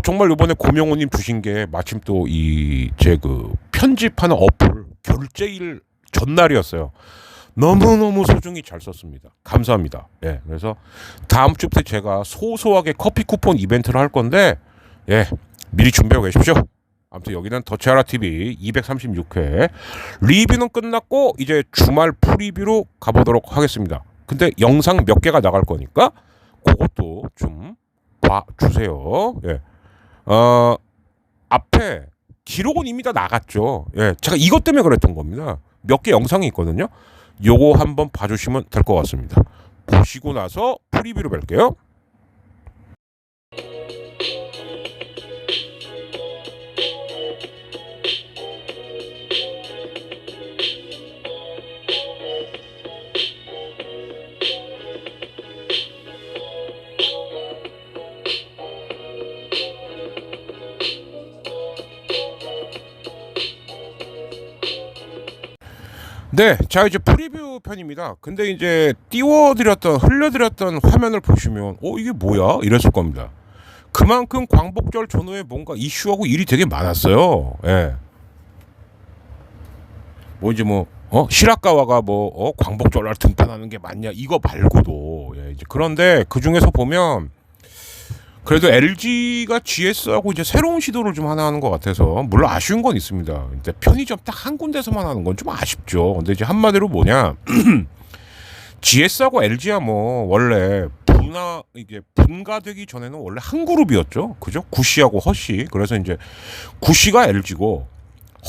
정말 이번에 고명호님 주신 게 마침 또 이 제 그 편집하는 어플 결제일 전날이었어요. 너무너무 소중히 잘 썼습니다. 감사합니다. 그래서 다음 주부터 제가 소소하게 커피 쿠폰 이벤트를 할 건데 미리 준비하고 계십시오. 아무튼 여기는 더치하라TV 236회 리뷰는 끝났고 이제 주말 프리뷰로 가보도록 하겠습니다. 근데 영상 몇 개가 나갈 거니까 그것도 좀 봐주세요. 앞에 기록은 이미 다 나갔죠. 제가 이것 때문에 그랬던 겁니다. 몇 개 영상이 있거든요. 요거 한번 봐주시면 될 것 같습니다. 보시고 나서 프리뷰로 뵐게요. 네, 자 이제 프리뷰 편입니다. 근데 이제 흘려드렸던 화면을 보시면 이게 뭐야? 이랬을 겁니다. 그만큼 광복절 전후에 뭔가 이슈하고 일이 되게 많았어요. 예. 뭐 이제 시라카와가 광복절날 등판하는 게 맞냐 이거 말고도 이제 그런데 그 중에서 보면 그래도 LG가 GS하고 이제 새로운 시도를 좀 하나 하는 것 같아서 물론 아쉬운 건 있습니다. 근데 편의점 딱 한 군데서만 하는 건 좀 아쉽죠. 근데 이제 한마디로 뭐냐 GS하고 LG야 원래 분가되기 전에는 원래 한 그룹이었죠. 그죠? 구시하고 허시. 그래서 이제 구시가 LG고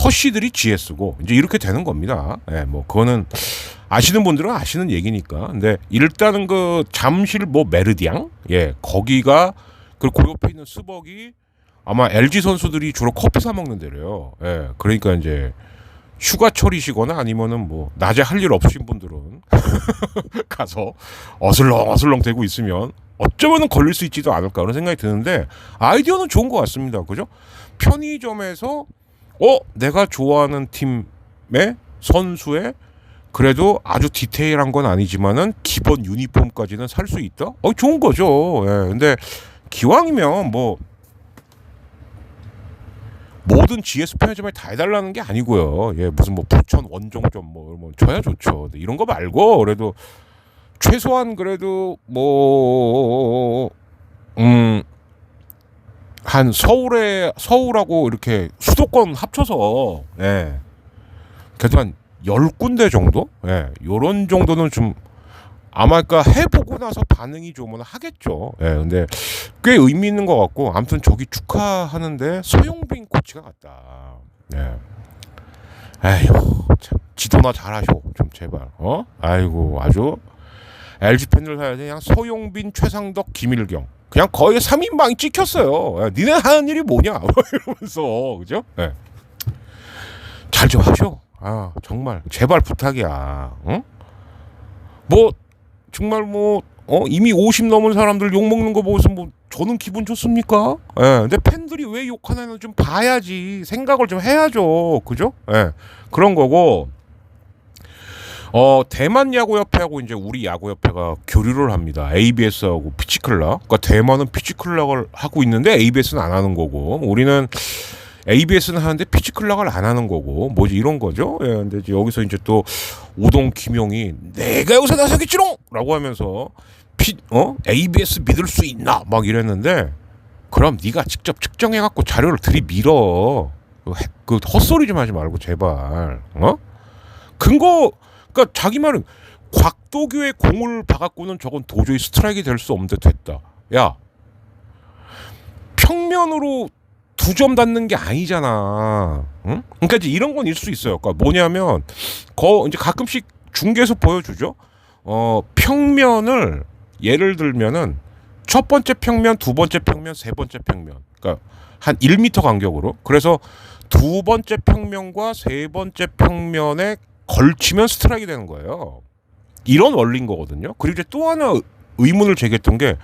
허시들이 GS고 이제 이렇게 되는 겁니다. 예, 그거는 아시는 분들은 아시는 얘기니까. 근데 일단은 그 잠실 메르디앙 거기가 그리고 그 옆에 있는 스벅이 아마 LG 선수들이 주로 커피 사 먹는 데래요. 예, 그러니까 이제 휴가철이시거나 아니면은 낮에 할 일 없으신 분들은 가서 어슬렁어슬렁 대고 있으면 어쩌면은 걸릴 수 있지도 않을까 그런 생각이 드는데 아이디어는 좋은 것 같습니다. 그죠? 편의점에서 내가 좋아하는 팀의 선수의 그래도 아주 디테일한 건 아니지만은 기본 유니폼까지는 살 수 있다? 좋은 거죠. 예, 근데 기왕이면 모든 GS 편의점에 다 해달라는 게 아니고요. 예, 무슨 부천 원정점 줘야 좋죠. 근데 이런 거 말고 그래도 최소한 그래도 한 서울하고 이렇게 수도권 합쳐서 그래도 한 10군데 정도? 요런 정도는 좀 아마 해보고 나서 반응이 좋으면 하겠죠. 근데 꽤 의미 있는 것 같고 아무튼 저기 축하하는데 서용빈 코치가 갔다. 에휴 참 지도나 잘하셔 좀 제발. 아이고 아주 LG 팬들 사이에 그냥 서용빈, 최상덕, 김일경 그냥 거의 3인방이 찍혔어요. 니네 하는 일이 뭐냐 이러면서 그죠? 잘 좀 하셔. 정말 제발 부탁이야. 응? 정말 이미 50 넘은 사람들 욕 먹는 거 보고서 저는 기분 좋습니까? 근데 팬들이 왜 욕하나는 좀 봐야지 생각을 좀 해야죠. 그죠? 그런 거고. 대만 야구협회하고 이제 우리 야구협회가 교류를 합니다. ABS하고 피치클락. 그러니까 대만은 피치클락을 하고 있는데 ABS는 안 하는 거고, 우리는 ABS는 하는데 피치클락을 안 하는 거고, 이런 거죠. 근데 이제 여기서 이제 또 오동 김용이 내가 여기서 나서겠지롱! 라고 하면서 ABS 믿을 수 있나? 막 이랬는데, 그럼 네가 직접 측정해갖고 자료를 들이밀어. 그 헛소리 좀 하지 말고 제발. 근거 그러니까 자기 말은 곽도교의 공을 박았고는 저건 도저히 스트라이크가 될 수 없는데 됐다. 야, 평면으로 2점 닿는 게 아니잖아. 응? 그러니까 이제 이런 건 일 수 있어요. 그러니까 뭐냐면 이제 가끔씩 중계에서 보여주죠. 평면을 예를 들면은 첫 번째 평면, 두 번째 평면, 세 번째 평면. 그러니까 한 1m 간격으로. 그래서 두 번째 평면과 세 번째 평면에 걸치면 스트라이크 되는 거예요. 이런 원리인 거거든요. 그리고 이제 또 하나 의문을 제기했던 게,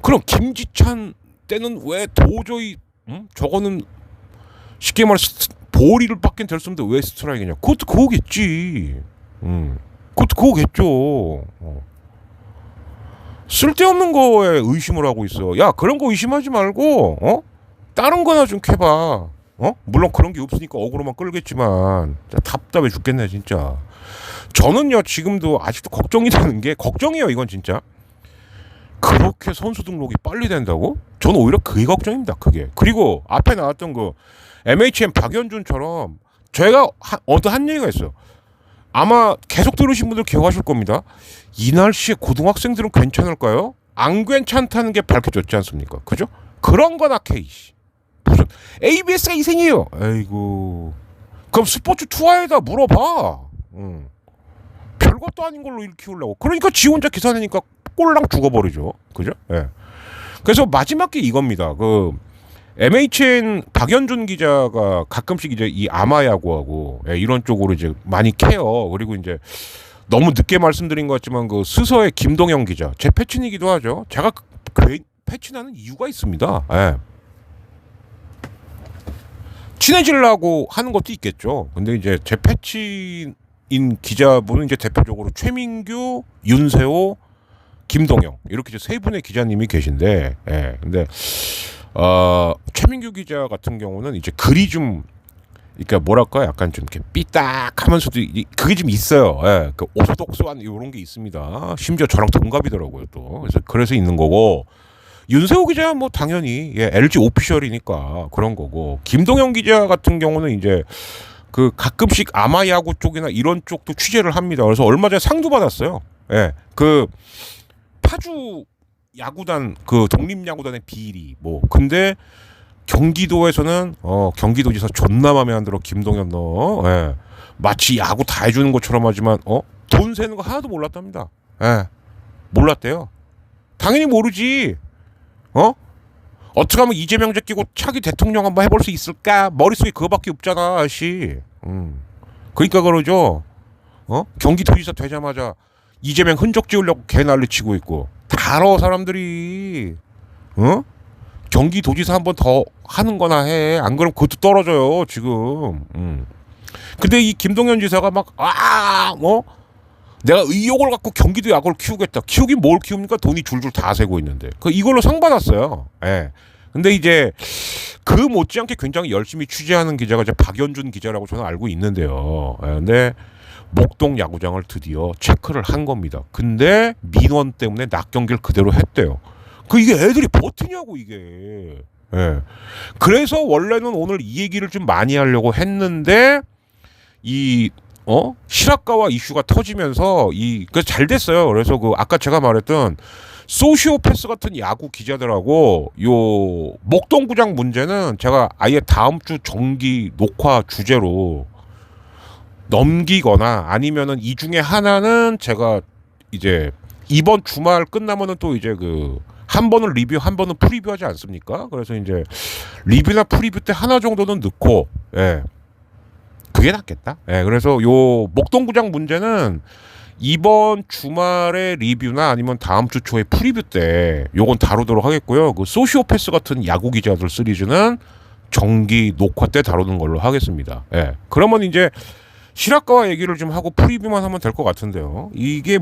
그럼 김지찬 때는 왜 도저히 저거는 쉽게 말해서 볼이를 받긴 될 수 없는데 왜 스트라이크냐? 그것도 그거겠지. 그것도 그거겠죠. 쓸데없는 거에 의심을 하고 있어. 야, 그런 거 의심하지 말고 다른 거나 좀 캐봐. 물론 그런 게 없으니까 억울로만 끌겠지만 답답해 죽겠네 진짜. 저는요 지금도 아직도 걱정이 되는 게, 걱정이에요 이건 진짜. 그렇게 선수 등록이 빨리 된다고? 저는 오히려 그게 걱정입니다. 그게. 그리고 앞에 나왔던 그 MHM 박연준처럼 제가 한 얘기가 있어요. 아마 계속 들으신 분들 기억하실 겁니다. 이 날씨에 고등학생들은 괜찮을까요? 안 괜찮다는 게 밝혀졌지 않습니까? 그죠? 그런 거나 케이씨. 무슨 ABS가 희생이에요. 아이고. 그럼 스포츠 투어에다 물어봐. 별것도 아닌 걸로 일으키려고. 그러니까 지 혼자 기사 내니까 꼴랑 죽어버리죠. 그죠? 예. 그래서 마지막 게 이겁니다. 그 MHN 박연준 기자가 가끔씩 이제 이 아마야구하고 이런 쪽으로 이제 많이 캐요. 그리고 이제 너무 늦게 말씀드린 것 같지만 그 스서의 김동영 기자 제 패친이기도 하죠. 제가 패친하는 이유가 있습니다. 예. 친해지려고 하는 것도 있겠죠. 근데 이제 제 패친인 기자분은 이제 대표적으로 최민규, 윤세호, 김동영 이렇게 이제 세 분의 기자님이 계신데, 예. 근데 최민규 기자 같은 경우는 이제 글이 좀, 그러니까 뭐랄까 약간 좀 이렇게 삐딱하면서도 그게 좀 있어요. 예. 그 오소독소한 이런 게 있습니다. 심지어 저랑 동갑이더라고요 또. 그래서 있는 거고. 윤세호 기자 뭐 당연히 LG 오피셜이니까 그런 거고. 김동영 기자 같은 경우는 이제 그 가끔씩 아마야구 쪽이나 이런 쪽도 취재를 합니다. 그래서 얼마 전에 상도 받았어요. 예. 그 파주 야구단 그 독립야구단의 비리 뭐 근데 경기도에서는 경기도지사 존나 맘에 안 들어 김동현 너 마치 야구 다 해주는 것처럼 하지만 돈 세는 거 하나도 몰랐답니다. 몰랐대요. 당연히 모르지. 어떻게 하면 이재명 제끼고 차기 대통령 한번 해볼 수 있을까? 머릿속에 그거밖에 없잖아, 아저씨. 그러니까 그러죠. 경기도지사 되자마자 이재명 흔적 지우려고 개 난리치고 있고. 다 알아 사람들이. 경기도지사 한번 더 하는 거나 해. 안 그러면 그것도 떨어져요 지금. 근데 이 김동연 지사가 막 내가 의욕을 갖고 경기도 야구를 키우겠다. 키우긴 뭘 키웁니까? 돈이 줄줄 다 새고 있는데. 이걸로 상 받았어요. 예. 근데 이제 그 못지않게 굉장히 열심히 취재하는 기자가 이제 박연준 기자라고 저는 알고 있는데요. 근데 목동 야구장을 드디어 체크를 한 겁니다. 근데 민원 때문에 낮 경기를 그대로 했대요. 이게 애들이 버티냐고 이게. 예. 그래서 원래는 오늘 이 얘기를 좀 많이 하려고 했는데 시라카와 이슈가 터지면서 그래서 잘 됐어요. 그래서 아까 제가 말했던 소시오패스 같은 야구 기자들하고 요 목동구장 문제는 제가 아예 다음 주 정기 녹화 주제로 넘기거나 아니면은 이 중에 하나는 제가 이제 이번 주말 끝나면은 또 이제 한 번은 리뷰, 한 번은 프리뷰 하지 않습니까? 그래서 이제 리뷰나 프리뷰 때 하나 정도는 넣고, 그게 낫겠다. 그래서 요 목동구장 문제는 이번 주말에 리뷰나 아니면 다음 주 초에 프리뷰 때 요건 다루도록 하겠고요. 소시오패스 같은 야구 기자들 시리즈는 정기 녹화 때 다루는 걸로 하겠습니다. 그러면 이제 시라카와 얘기를 좀 하고 프리뷰만 하면 될 것 같은데요. 이게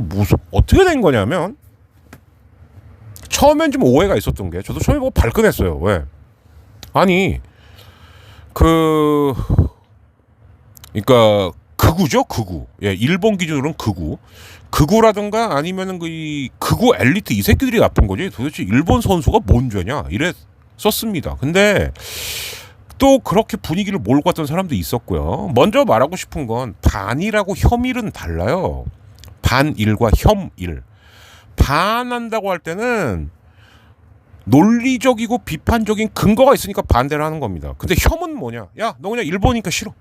어떻게 된 거냐면 처음엔 좀 오해가 있었던 게 저도 처음에 발끈했어요. 왜? 아니 그러니까 극우죠, 극우. 일본 기준으로는 극우라든가 아니면은 극우 엘리트 이 새끼들이 나쁜 거지. 도대체 일본 선수가 뭔 죄냐? 이랬었습니다. 근데 또 그렇게 분위기를 몰고 갔던 사람도 있었고요. 먼저 말하고 싶은 건 반일하고 혐일은 달라요. 반일과 혐일. 반한다고 할 때는 논리적이고 비판적인 근거가 있으니까 반대를 하는 겁니다. 근데 혐은 뭐냐? 야, 너 그냥 일본이니까 싫어.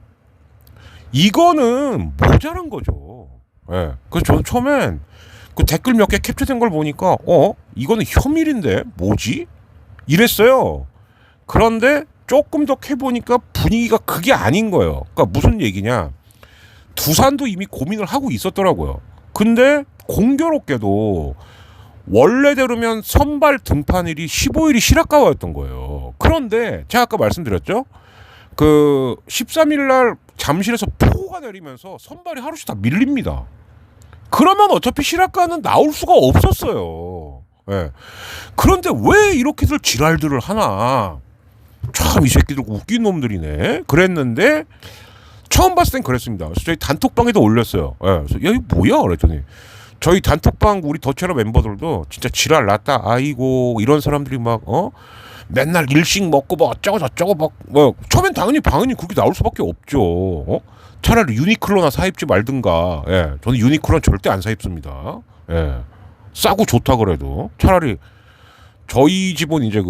이거는 모자란 거죠. 그래서 저는 처음엔 댓글 몇 개 캡처된 걸 보니까 이거는 혐일인데 뭐지? 이랬어요. 그런데 조금 더 캐보니까 분위기가 그게 아닌 거예요. 그러니까 무슨 얘기냐? 두산도 이미 고민을 하고 있었더라고요. 근데 공교롭게도 원래대로면 선발 등판일이 15일이 시라카와였던 거예요. 그런데 제가 아까 말씀드렸죠? 13일 날 잠실에서 폭우가 내리면서 선발이 하루씩 다 밀립니다. 그러면 어차피 시라카는 나올 수가 없었어요. 그런데 왜 이렇게들 지랄들을 하나? 참 이 새끼들 웃긴 놈들이네. 그랬는데 처음 봤을 땐 그랬습니다. 그래서 저희 단톡방에도 올렸어요. 그래서 야 이거 뭐야? 그랬더니 저희 단톡방 우리 더체러 멤버들도 진짜 지랄 났다. 아이고 이런 사람들이 막 맨날 일식 먹고 뭐 어쩌고 저쩌고 뭐 처음엔 당연히 그렇게 나올 수밖에 없죠. 차라리 유니클로나 사입지 말든가. 저는 유니클로는 절대 안 사입습니다. 싸고 좋다 그래도 차라리 저희 집은 이제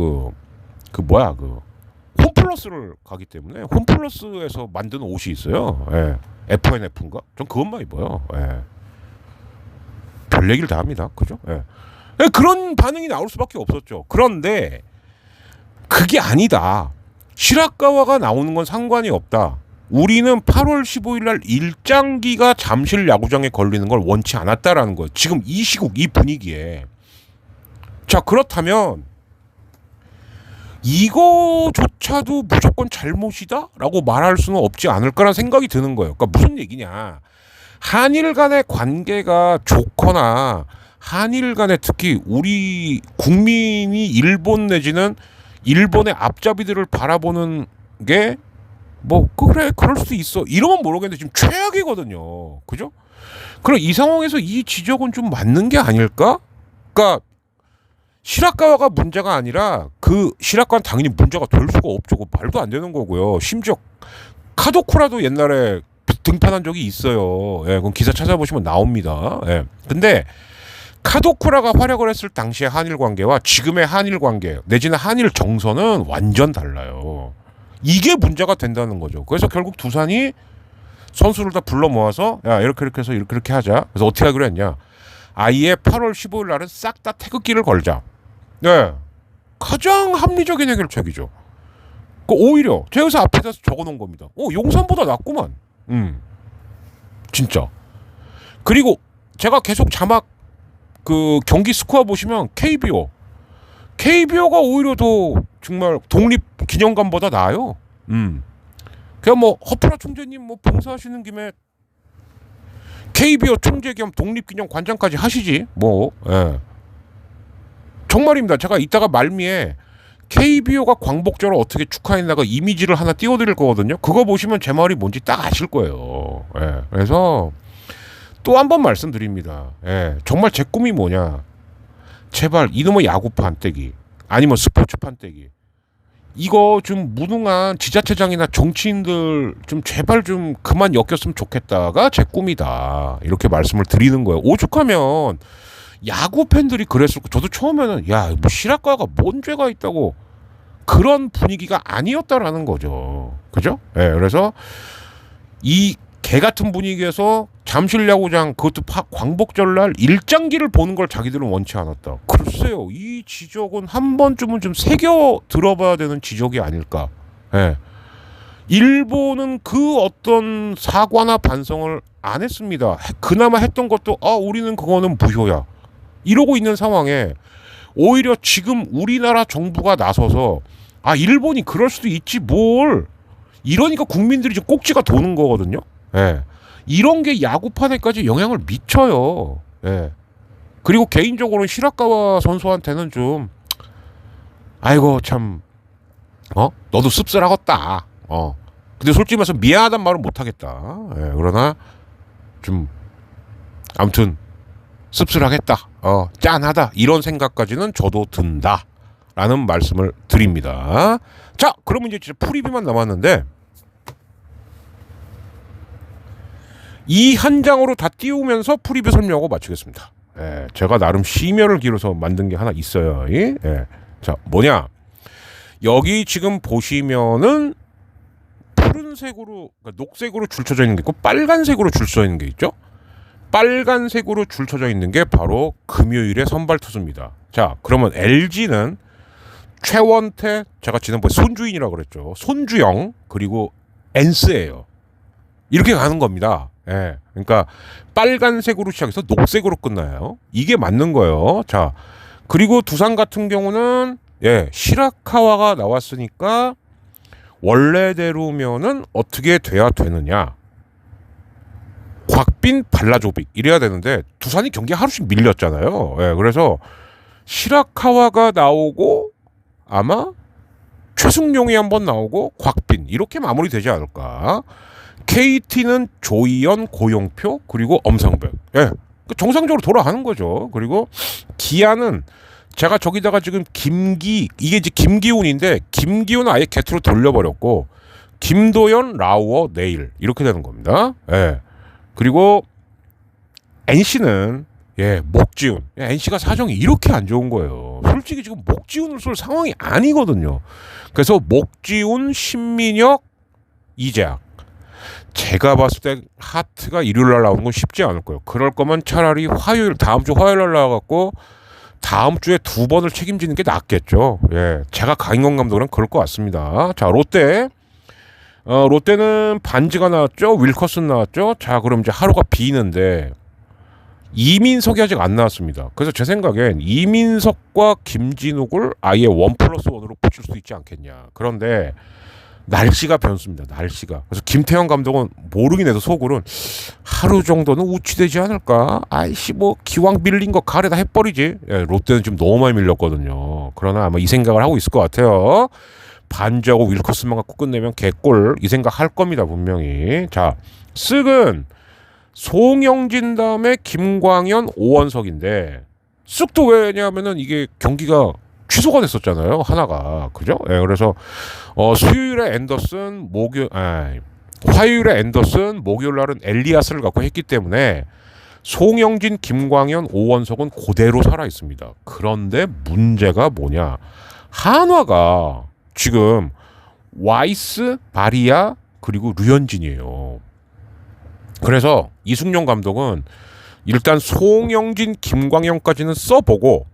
홈플러스를 가기 때문에 홈플러스에서 만드는 옷이 있어요. FNF인가? 전 그것만 입어요. 별 얘기를 다 합니다. 그죠? 예. 그런 반응이 나올 수밖에 없었죠. 그런데 그게 아니다. 시라카와가 나오는 건 상관이 없다. 우리는 8월 15일 날 일장기가 잠실 야구장에 걸리는 걸 원치 않았다라는 거예요. 지금 이 시국 이 분위기에. 자, 그렇다면 이거조차도 무조건 잘못이다? 라고 말할 수는 없지 않을까라는 생각이 드는 거예요. 그러니까 무슨 얘기냐. 한일 간의 관계가 좋거나 한일 간에 특히 우리 국민이 일본 내지는 일본의 앞잡이들을 바라보는 게 뭐 그래 그럴 수도 있어 이러면 모르겠는데 지금 최악이거든요. 그죠? 그럼 이 상황에서 이 지적은 좀 맞는 게 아닐까? 그러니까 시라카와가 문제가 아니라 그 시라카와는 당연히 문제가 될 수가 없죠. 그거 말도 안 되는 거고요. 심지어 카도쿠라도 옛날에 등판한 적이 있어요. 예, 그럼 기사 찾아보시면 나옵니다. 예. 근데 카도쿠라가 활약을 했을 당시의 한일 관계와 지금의 한일 관계 내지는 한일 정서는 완전 달라요. 이게 문제가 된다는 거죠. 그래서 결국 두산이 선수를 다 불러 모아서 야 이렇게 해서 이렇게 하자. 그래서 어떻게 하기로 했냐. 아예 8월 15일 날은 싹 다 태극기를 걸자. 네, 가장 합리적인 해결책이죠. 오히려 제가 여기서 앞에다 적어놓은 겁니다. 용산보다 낫구만. 진짜. 그리고 제가 계속 자막 그 경기 스코어 보시면 KBO가 오히려 더 정말 독립 기념관보다 나아요. 그냥 뭐 허프라 총재님 뭐 봉사하시는 김에 KBO 총재 겸 독립기념관장까지 하시지 뭐. 예. 정말입니다. 제가 이따가 말미에 KBO가 광복절을 어떻게 축하했나가 이미지를 하나 띄워드릴 거거든요. 그거 보시면 제 말이 뭔지 딱 아실 거예요. 예. 그래서 또 한 번 말씀드립니다. 예. 정말 제 꿈이 뭐냐. 제발 이놈의 야구판 떼기 아니면 스포츠판 떼기 이거 좀 무능한 지자체장이나 정치인들 좀 제발 좀 그만 엮였으면 좋겠다가 제 꿈이다 이렇게 말씀을 드리는 거예요. 오죽하면 야구 팬들이 그랬을 거 저도 처음에는 야 뭐 시라카와가 뭔 죄가 있다고 그런 분위기가 아니었다라는 거죠. 그죠? 예, 그래서 이 개 같은 분위기에서 잠실 야구장 그것도 광복절날 일장기를 보는 걸 자기들은 원치 않았다. 글쎄요, 이 지적은 한 번쯤은 좀 새겨 들어봐야 되는 지적이 아닐까. 예. 일본은 그 어떤 사과나 반성을 안 했습니다. 그나마 했던 것도 우리는 그거는 무효야. 이러고 있는 상황에 오히려 지금 우리나라 정부가 나서서 일본이 그럴 수도 있지 뭘. 이러니까 국민들이 이제 꼭지가 도는 거거든요. 예. 이런 게 야구판에까지 영향을 미쳐요. 예. 그리고 개인적으로 시라카와 선수한테는 좀 아이고 참 너도 씁쓸하겠다. 근데 솔직히 말해서 미안하단 말은 못하겠다. 예. 그러나 좀 아무튼 씁쓸하겠다. 짠하다. 이런 생각까지는 저도 든다라는 말씀을 드립니다. 자, 그러면 이제 진짜 프리뷰만 남았는데 이 한 장으로 다 띄우면서 프리뷰 설명하고 마치겠습니다. 예, 제가 나름 심혈을 기울여서 만든 게 하나 있어요. 예. 자, 뭐냐? 여기 지금 보시면은 푸른색으로, 그러니까 녹색으로 줄쳐져 있는 게 있고 빨간색으로 줄쳐져 있는 게 있죠. 빨간색으로 줄쳐져 있는 게 바로 금요일의 선발 투수입니다. 자, 그러면 LG는 최원태, 제가 지난번에 손주인이라고 그랬죠. 손주영 그리고 엔스예요. 이렇게 가는 겁니다. 예. 그러니까 빨간색으로 시작해서 녹색으로 끝나요. 이게 맞는 거예요. 자, 그리고 두산 같은 경우는 시라카와가 나왔으니까 원래대로면은 어떻게 돼야 되느냐. 곽빈 발라조빅 이래야 되는데 두산이 경기 하루씩 밀렸잖아요. 예. 그래서 시라카와가 나오고 아마 최승용이 한번 나오고 곽빈 이렇게 마무리되지 않을까. KT는 조이연, 고용표 그리고 엄상백. 예, 정상적으로 돌아가는 거죠. 그리고 기아는 제가 저기다가 지금 이게 이제 김기훈인데 김기훈 아예 개투로 돌려버렸고 김도연, 라우어, 네일 이렇게 되는 겁니다. 예. 그리고 NC는 목지훈. NC가 사정이 이렇게 안 좋은 거예요. 솔직히 지금 목지훈을 쏠 상황이 아니거든요. 그래서 목지훈, 신민혁, 이재학. 제가 봤을 때 하트가 일요일 날 나오는 건 쉽지 않을 거예요. 그럴 거면 차라리 다음 주 화요일 날 나와갖고 다음 주에 2번을 책임지는 게 낫겠죠. 예, 제가 강인권 감독은 그럴 것 같습니다. 자, 롯데는 반지가 나왔죠. 윌커슨 나왔죠. 자, 그럼 이제 하루가 비는데 이민석이 아직 안 나왔습니다. 그래서 제 생각엔 이민석과 김진욱을 아예 1+1으로 붙일 수 있지 않겠냐. 그런데 날씨가 변수입니다. 날씨가. 그래서 김태형 감독은 모르긴 해도 속으로는 하루 정도는 우치되지 않을까. 아이씨 뭐 기왕 밀린 거 가래다 해버리지. 예, 롯데는 지금 너무 많이 밀렸거든요. 그러나 아마 이 생각을 하고 있을 것 같아요. 반지하고 윌커스만 갖고 끝내면 개골 이 생각 할 겁니다. 분명히. 자, 쓱은 송영진 다음에 김광현, 오원석인데 쓱도 왜냐하면은 이게 경기가 취소가 됐었잖아요. 하나가. 그죠? 예, 그래서 수요일에 앤더슨, 화요일에 앤더슨, 목요일 날은 엘리아스를 갖고 했기 때문에 송영진, 김광현, 오원석은 그대로 살아 있습니다. 그런데 문제가 뭐냐? 한화가 지금 와이스, 바리아 그리고 류현진이에요. 그래서 이승용 감독은 일단 송영진, 김광현까지는 써보고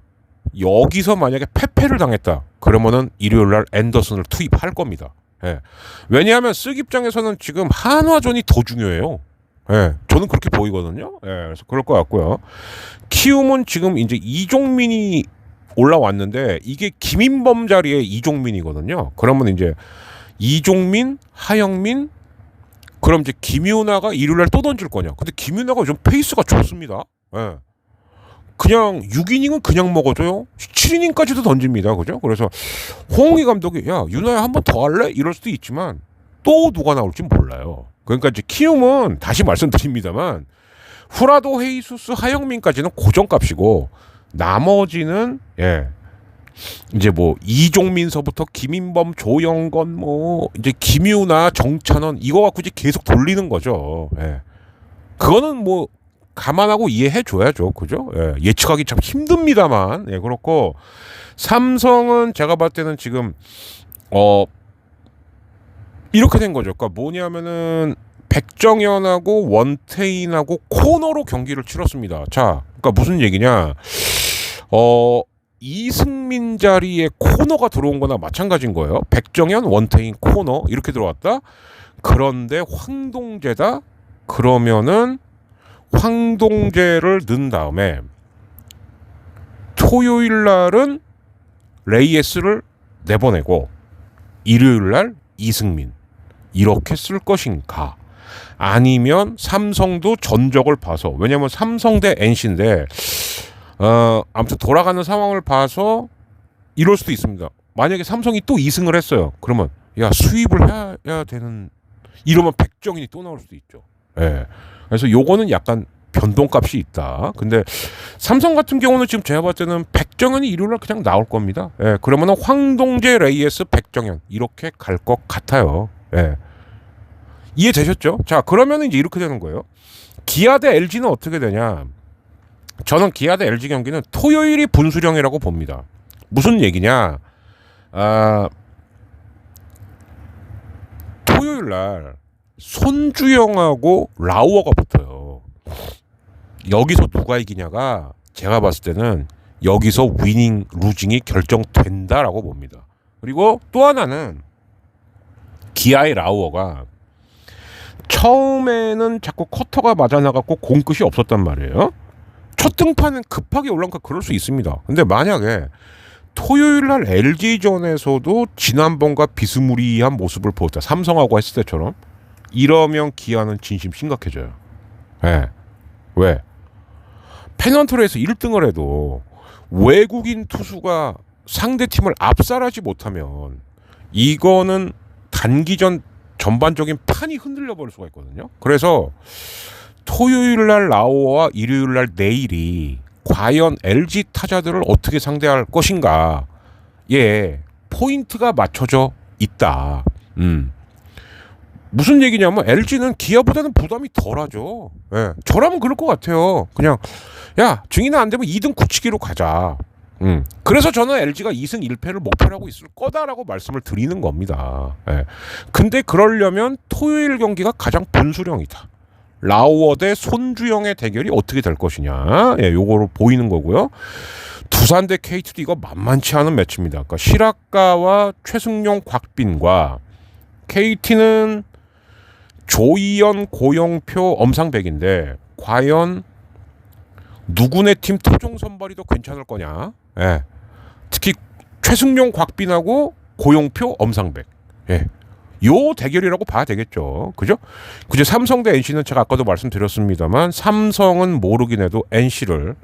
여기서 만약에 패패를 당했다 그러면은 일요일날 앤더슨을 투입할 겁니다. 예. 왜냐하면 쓱 입장에서는 지금 한화전이 더 중요해요. 예. 저는 그렇게 보이거든요. 예. 그래서 그럴 것 같고요. 키움은 지금 이제 이종민이 올라왔는데 이게 김인범 자리에 이종민이거든요. 그러면 이제 이종민, 하영민, 그럼 이제 김윤아가 일요일날 또 던질 거냐? 근데 김윤아가 좀 페이스가 좋습니다. 예. 그냥 6이닝은 그냥 먹어줘요. 7이닝까지도 던집니다. 그죠? 그래서 홍희 감독이 야 윤아야 한 번 더 할래? 이럴 수도 있지만 또 누가 나올지 몰라요. 그러니까 이제 키움은 다시 말씀드립니다만 후라도, 헤이수스, 하영민까지는 고정값이고 나머지는 이제 뭐 이종민서부터 김인범, 조영건 뭐 이제 김유나, 정찬원 이거 갖고 이제 계속 돌리는 거죠. 예. 그거는 뭐 감안하고 이해해 줘야죠. 그죠? 예. 예측하기 참 힘듭니다만. 예, 그렇고 삼성은 제가 봤을 때는 지금 이렇게 된 거죠. 그러니까 뭐냐면은 백정현하고 원태인하고 코너로 경기를 치렀습니다. 자, 그러니까 무슨 얘기냐? 이승민 자리에 코너가 들어온 거나 마찬가지인 거예요. 백정현, 원태인, 코너 이렇게 들어왔다. 그런데 황동재다. 그러면은 황동재를 넣은 다음에 토요일 날은 레이에스를 내보내고 일요일 날 이승민 이렇게 쓸 것인가? 아니면 삼성도 전적을 봐서 왜냐면 삼성 대 NC인데 아무튼 돌아가는 상황을 봐서 이럴 수도 있습니다. 만약에 삼성이 또 2승을 했어요. 그러면 야 수입을 해야 되는 이러면 백정인이 또 나올 수도 있죠. 예. 그래서 요거는 약간 변동값이 있다. 근데 삼성 같은 경우는 지금 제가 봤을 때는 백정현이 일요일날 그냥 나올 겁니다. 예. 그러면은 황동재, 레이에스, 백정현 이렇게 갈 것 같아요. 예. 이해되셨죠? 자, 그러면 이제 이렇게 되는 거예요. 기아 대 LG는 어떻게 되냐? 저는 기아 대 LG 경기는 토요일이 분수령이라고 봅니다. 무슨 얘기냐? 토요일 날 손주영하고 라우어가 붙어요. 여기서 누가 이기냐가 제가 봤을 때는 여기서 위닝, 루징이 결정된다라고 봅니다. 그리고 또 하나는 기아의 라우어가 처음에는 자꾸 커터가 맞아나갔고 공끝이 없었단 말이에요. 첫 등판은 급하게 올라오니까 그럴 수 있습니다. 근데 만약에 토요일날 LG전에서도 지난번과 비스무리한 모습을 보였다. 삼성하고 했을 때처럼 이러면 기아는 진심 심각해져요. 네. 왜? 페넌트레이서 1등을 해도 외국인 투수가 상대팀을 압살하지 못하면 이거는 단기전 전반적인 판이 흔들려 버릴 수가 있거든요. 그래서 토요일날 라오와 일요일날 내일이 과연 LG 타자들을 어떻게 상대할 것인가 예 포인트가 맞춰져 있다. 무슨 얘기냐면 LG는 기아보다는 부담이 덜하죠. 예, 저라면 그럴 것 같아요. 그냥 야 증인은 안 되면 2등 굳히기로 가자. 그래서 저는 LG가 2승 1패를 목표로 하고 있을 거다라고 말씀을 드리는 겁니다. 예. 근데 그러려면 토요일 경기가 가장 분수령이다. 라우어 대 손주영의 대결이 어떻게 될 것이냐, 예, 요거로 보이는 거고요. 두산 대 KT도 이거 만만치 않은 매치입니다. 그러니까 실학가와 최승용, 곽빈과 KT는 조이연, 고영표, 엄상백인데 과연 누구네 팀 토종 선발이 더 괜찮을 거냐? 예. 특히 최승용, 곽빈하고 고용표, 엄상백. 예. 요 대결이라고 봐야 되겠죠. 그죠? 그죠? 삼성 대 NC는 제가 아까도 말씀드렸습니다만 삼성은 모르긴 해도 NC를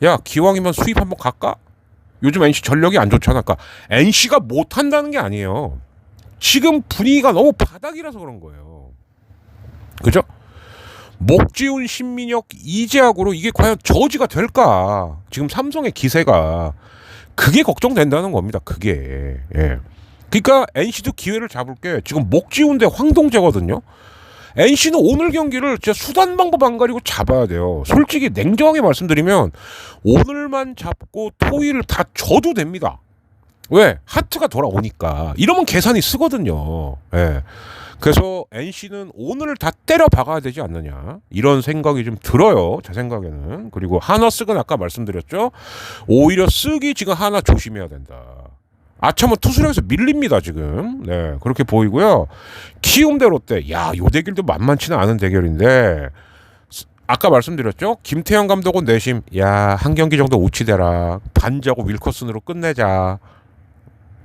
야, 기왕이면 수입 한번 갈까? 요즘 NC 전력이 안 좋잖아. 그러니까 NC가 못 한다는 게 아니에요. 지금 분위기가 너무 바닥이라서 그런 거예요. 그죠? 목지훈, 신민혁, 이재학으로 이게 과연 저지가 될까? 지금 삼성의 기세가 그게 걱정된다는 겁니다. 그게. 예. 그러니까 NC도 기회를 잡을 게 지금 목지훈 대 황동재거든요. NC는 오늘 경기를 진짜 수단 방법 안 가리고 잡아야 돼요. 솔직히 냉정하게 말씀드리면 오늘만 잡고 토요일 다 져도 됩니다. 왜? 하트가 돌아오니까. 이러면 계산이 쓰거든요. 예. 그래서 NC는 오늘 다 때려 박아야 되지 않느냐, 이런 생각이 좀 들어요, 제 생각에는. 그리고 한화쓱은 아까 말씀드렸죠. 오히려 쓱이 지금 하나 조심해야 된다. 아참은 투수력에서 밀립니다 지금. 네, 그렇게 보이고요. 키움 대 롯데, 야, 요 대결도 만만치는 않은 대결인데 아까 말씀드렸죠. 김태형 감독은 내심, 야, 한 경기 정도 우치대라, 반지하고 윌커슨으로 끝내자.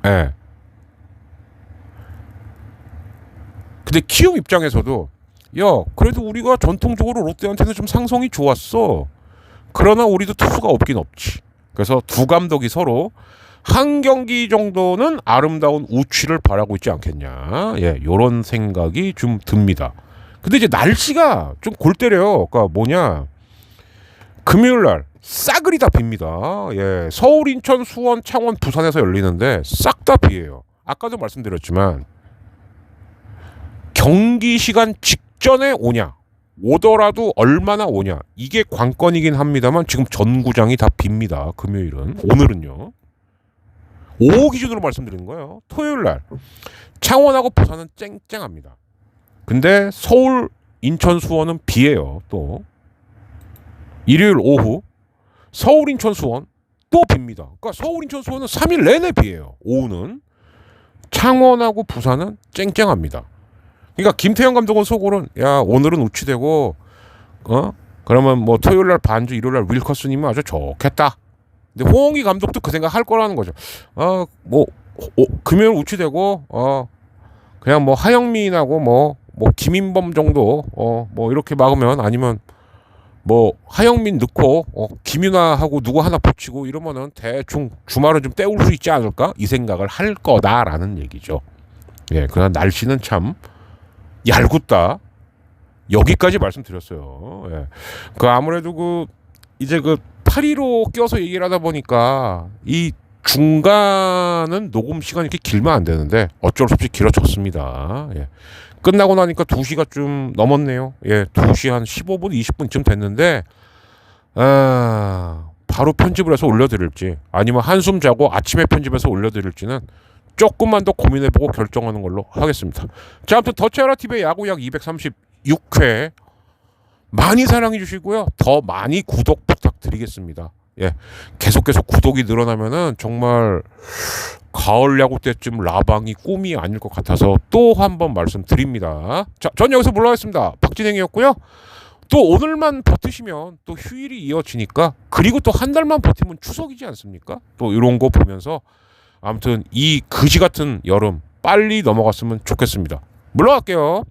예. 네. 근데 키움 입장에서도 야, 그래도 우리가 전통적으로 롯데한테는 좀 상성이 좋았어. 그러나 우리도 투수가 없긴 없지. 그래서 두 감독이 서로 한 경기 정도는 아름다운 우치를 바라고 있지 않겠냐. 예, 요런 생각이 좀 듭니다. 근데 이제 날씨가 좀 골 때려요. 그러니까 뭐냐, 금요일 날 싸그리 다 빕니다. 예, 서울, 인천, 수원, 창원, 부산에서 열리는데 싹 다 비예요. 아까도 말씀드렸지만 경기 시간 직전에 오냐, 오더라도 얼마나 오냐, 이게 관건이긴 합니다만 지금 전구장이 다 빕니다. 금요일은. 오늘은요. 오후 기준으로 말씀드리는 거예요. 토요일 날 창원하고 부산은 쨍쨍합니다. 근데 서울, 인천, 수원은 비예요. 또 일요일 오후 서울, 인천, 수원 또 빕니다. 그러니까 서울, 인천, 수원은 3일 내내 비예요. 오후는. 창원하고 부산은 쨍쨍합니다. 그러니까 김태형 감독은 속으로는, 야, 오늘은 우치되고 그러면 뭐 토요일 날 반주, 일요일 날 윌커슨이면 아주 좋겠다. 근데 홍희 감독도 그 생각 할 거라는 거죠. 금요일 우치되고 그냥 뭐 하영민하고 뭐 김인범 정도 뭐 이렇게 막으면, 아니면 뭐 하영민 넣고 김윤아하고 누구 하나 붙이고 이러면은 대충 주말은 좀 때울 수 있지 않을까, 이 생각을 할 거다라는 얘기죠. 예, 그러나 날씨는 참 얄궂다. 여기까지 말씀드렸어요. 예. 그 아무래도 이제 8.15 껴서 얘기를 하다 보니까 이 중간은 녹음 시간이 이렇게 길면 안 되는데 어쩔 수 없이 길어졌습니다. 예. 끝나고 나니까 2시가 좀 넘었네요. 예, 2시 한 15분, 20분쯤 됐는데 바로 편집을 해서 올려드릴지, 아니면 한숨 자고 아침에 편집해서 올려드릴지는 조금만 더 고민해보고 결정하는 걸로 하겠습니다. 자, 아무튼 더치아라TV의 야구약 236회 많이 사랑해 주시고요. 더 많이 구독 부탁드리겠습니다. 예, 계속 구독이 늘어나면은 정말 가을 야구 때쯤 라방이 꿈이 아닐 것 같아서 또 한 번 말씀드립니다. 자, 전 여기서 물러가겠습니다. 박진행이었고요. 또 오늘만 버티시면 또 휴일이 이어지니까, 그리고 또 한 달만 버티면 추석이지 않습니까? 또 이런 거 보면서 아무튼 이 그지 같은 여름 빨리 넘어갔으면 좋겠습니다. 물러갈게요.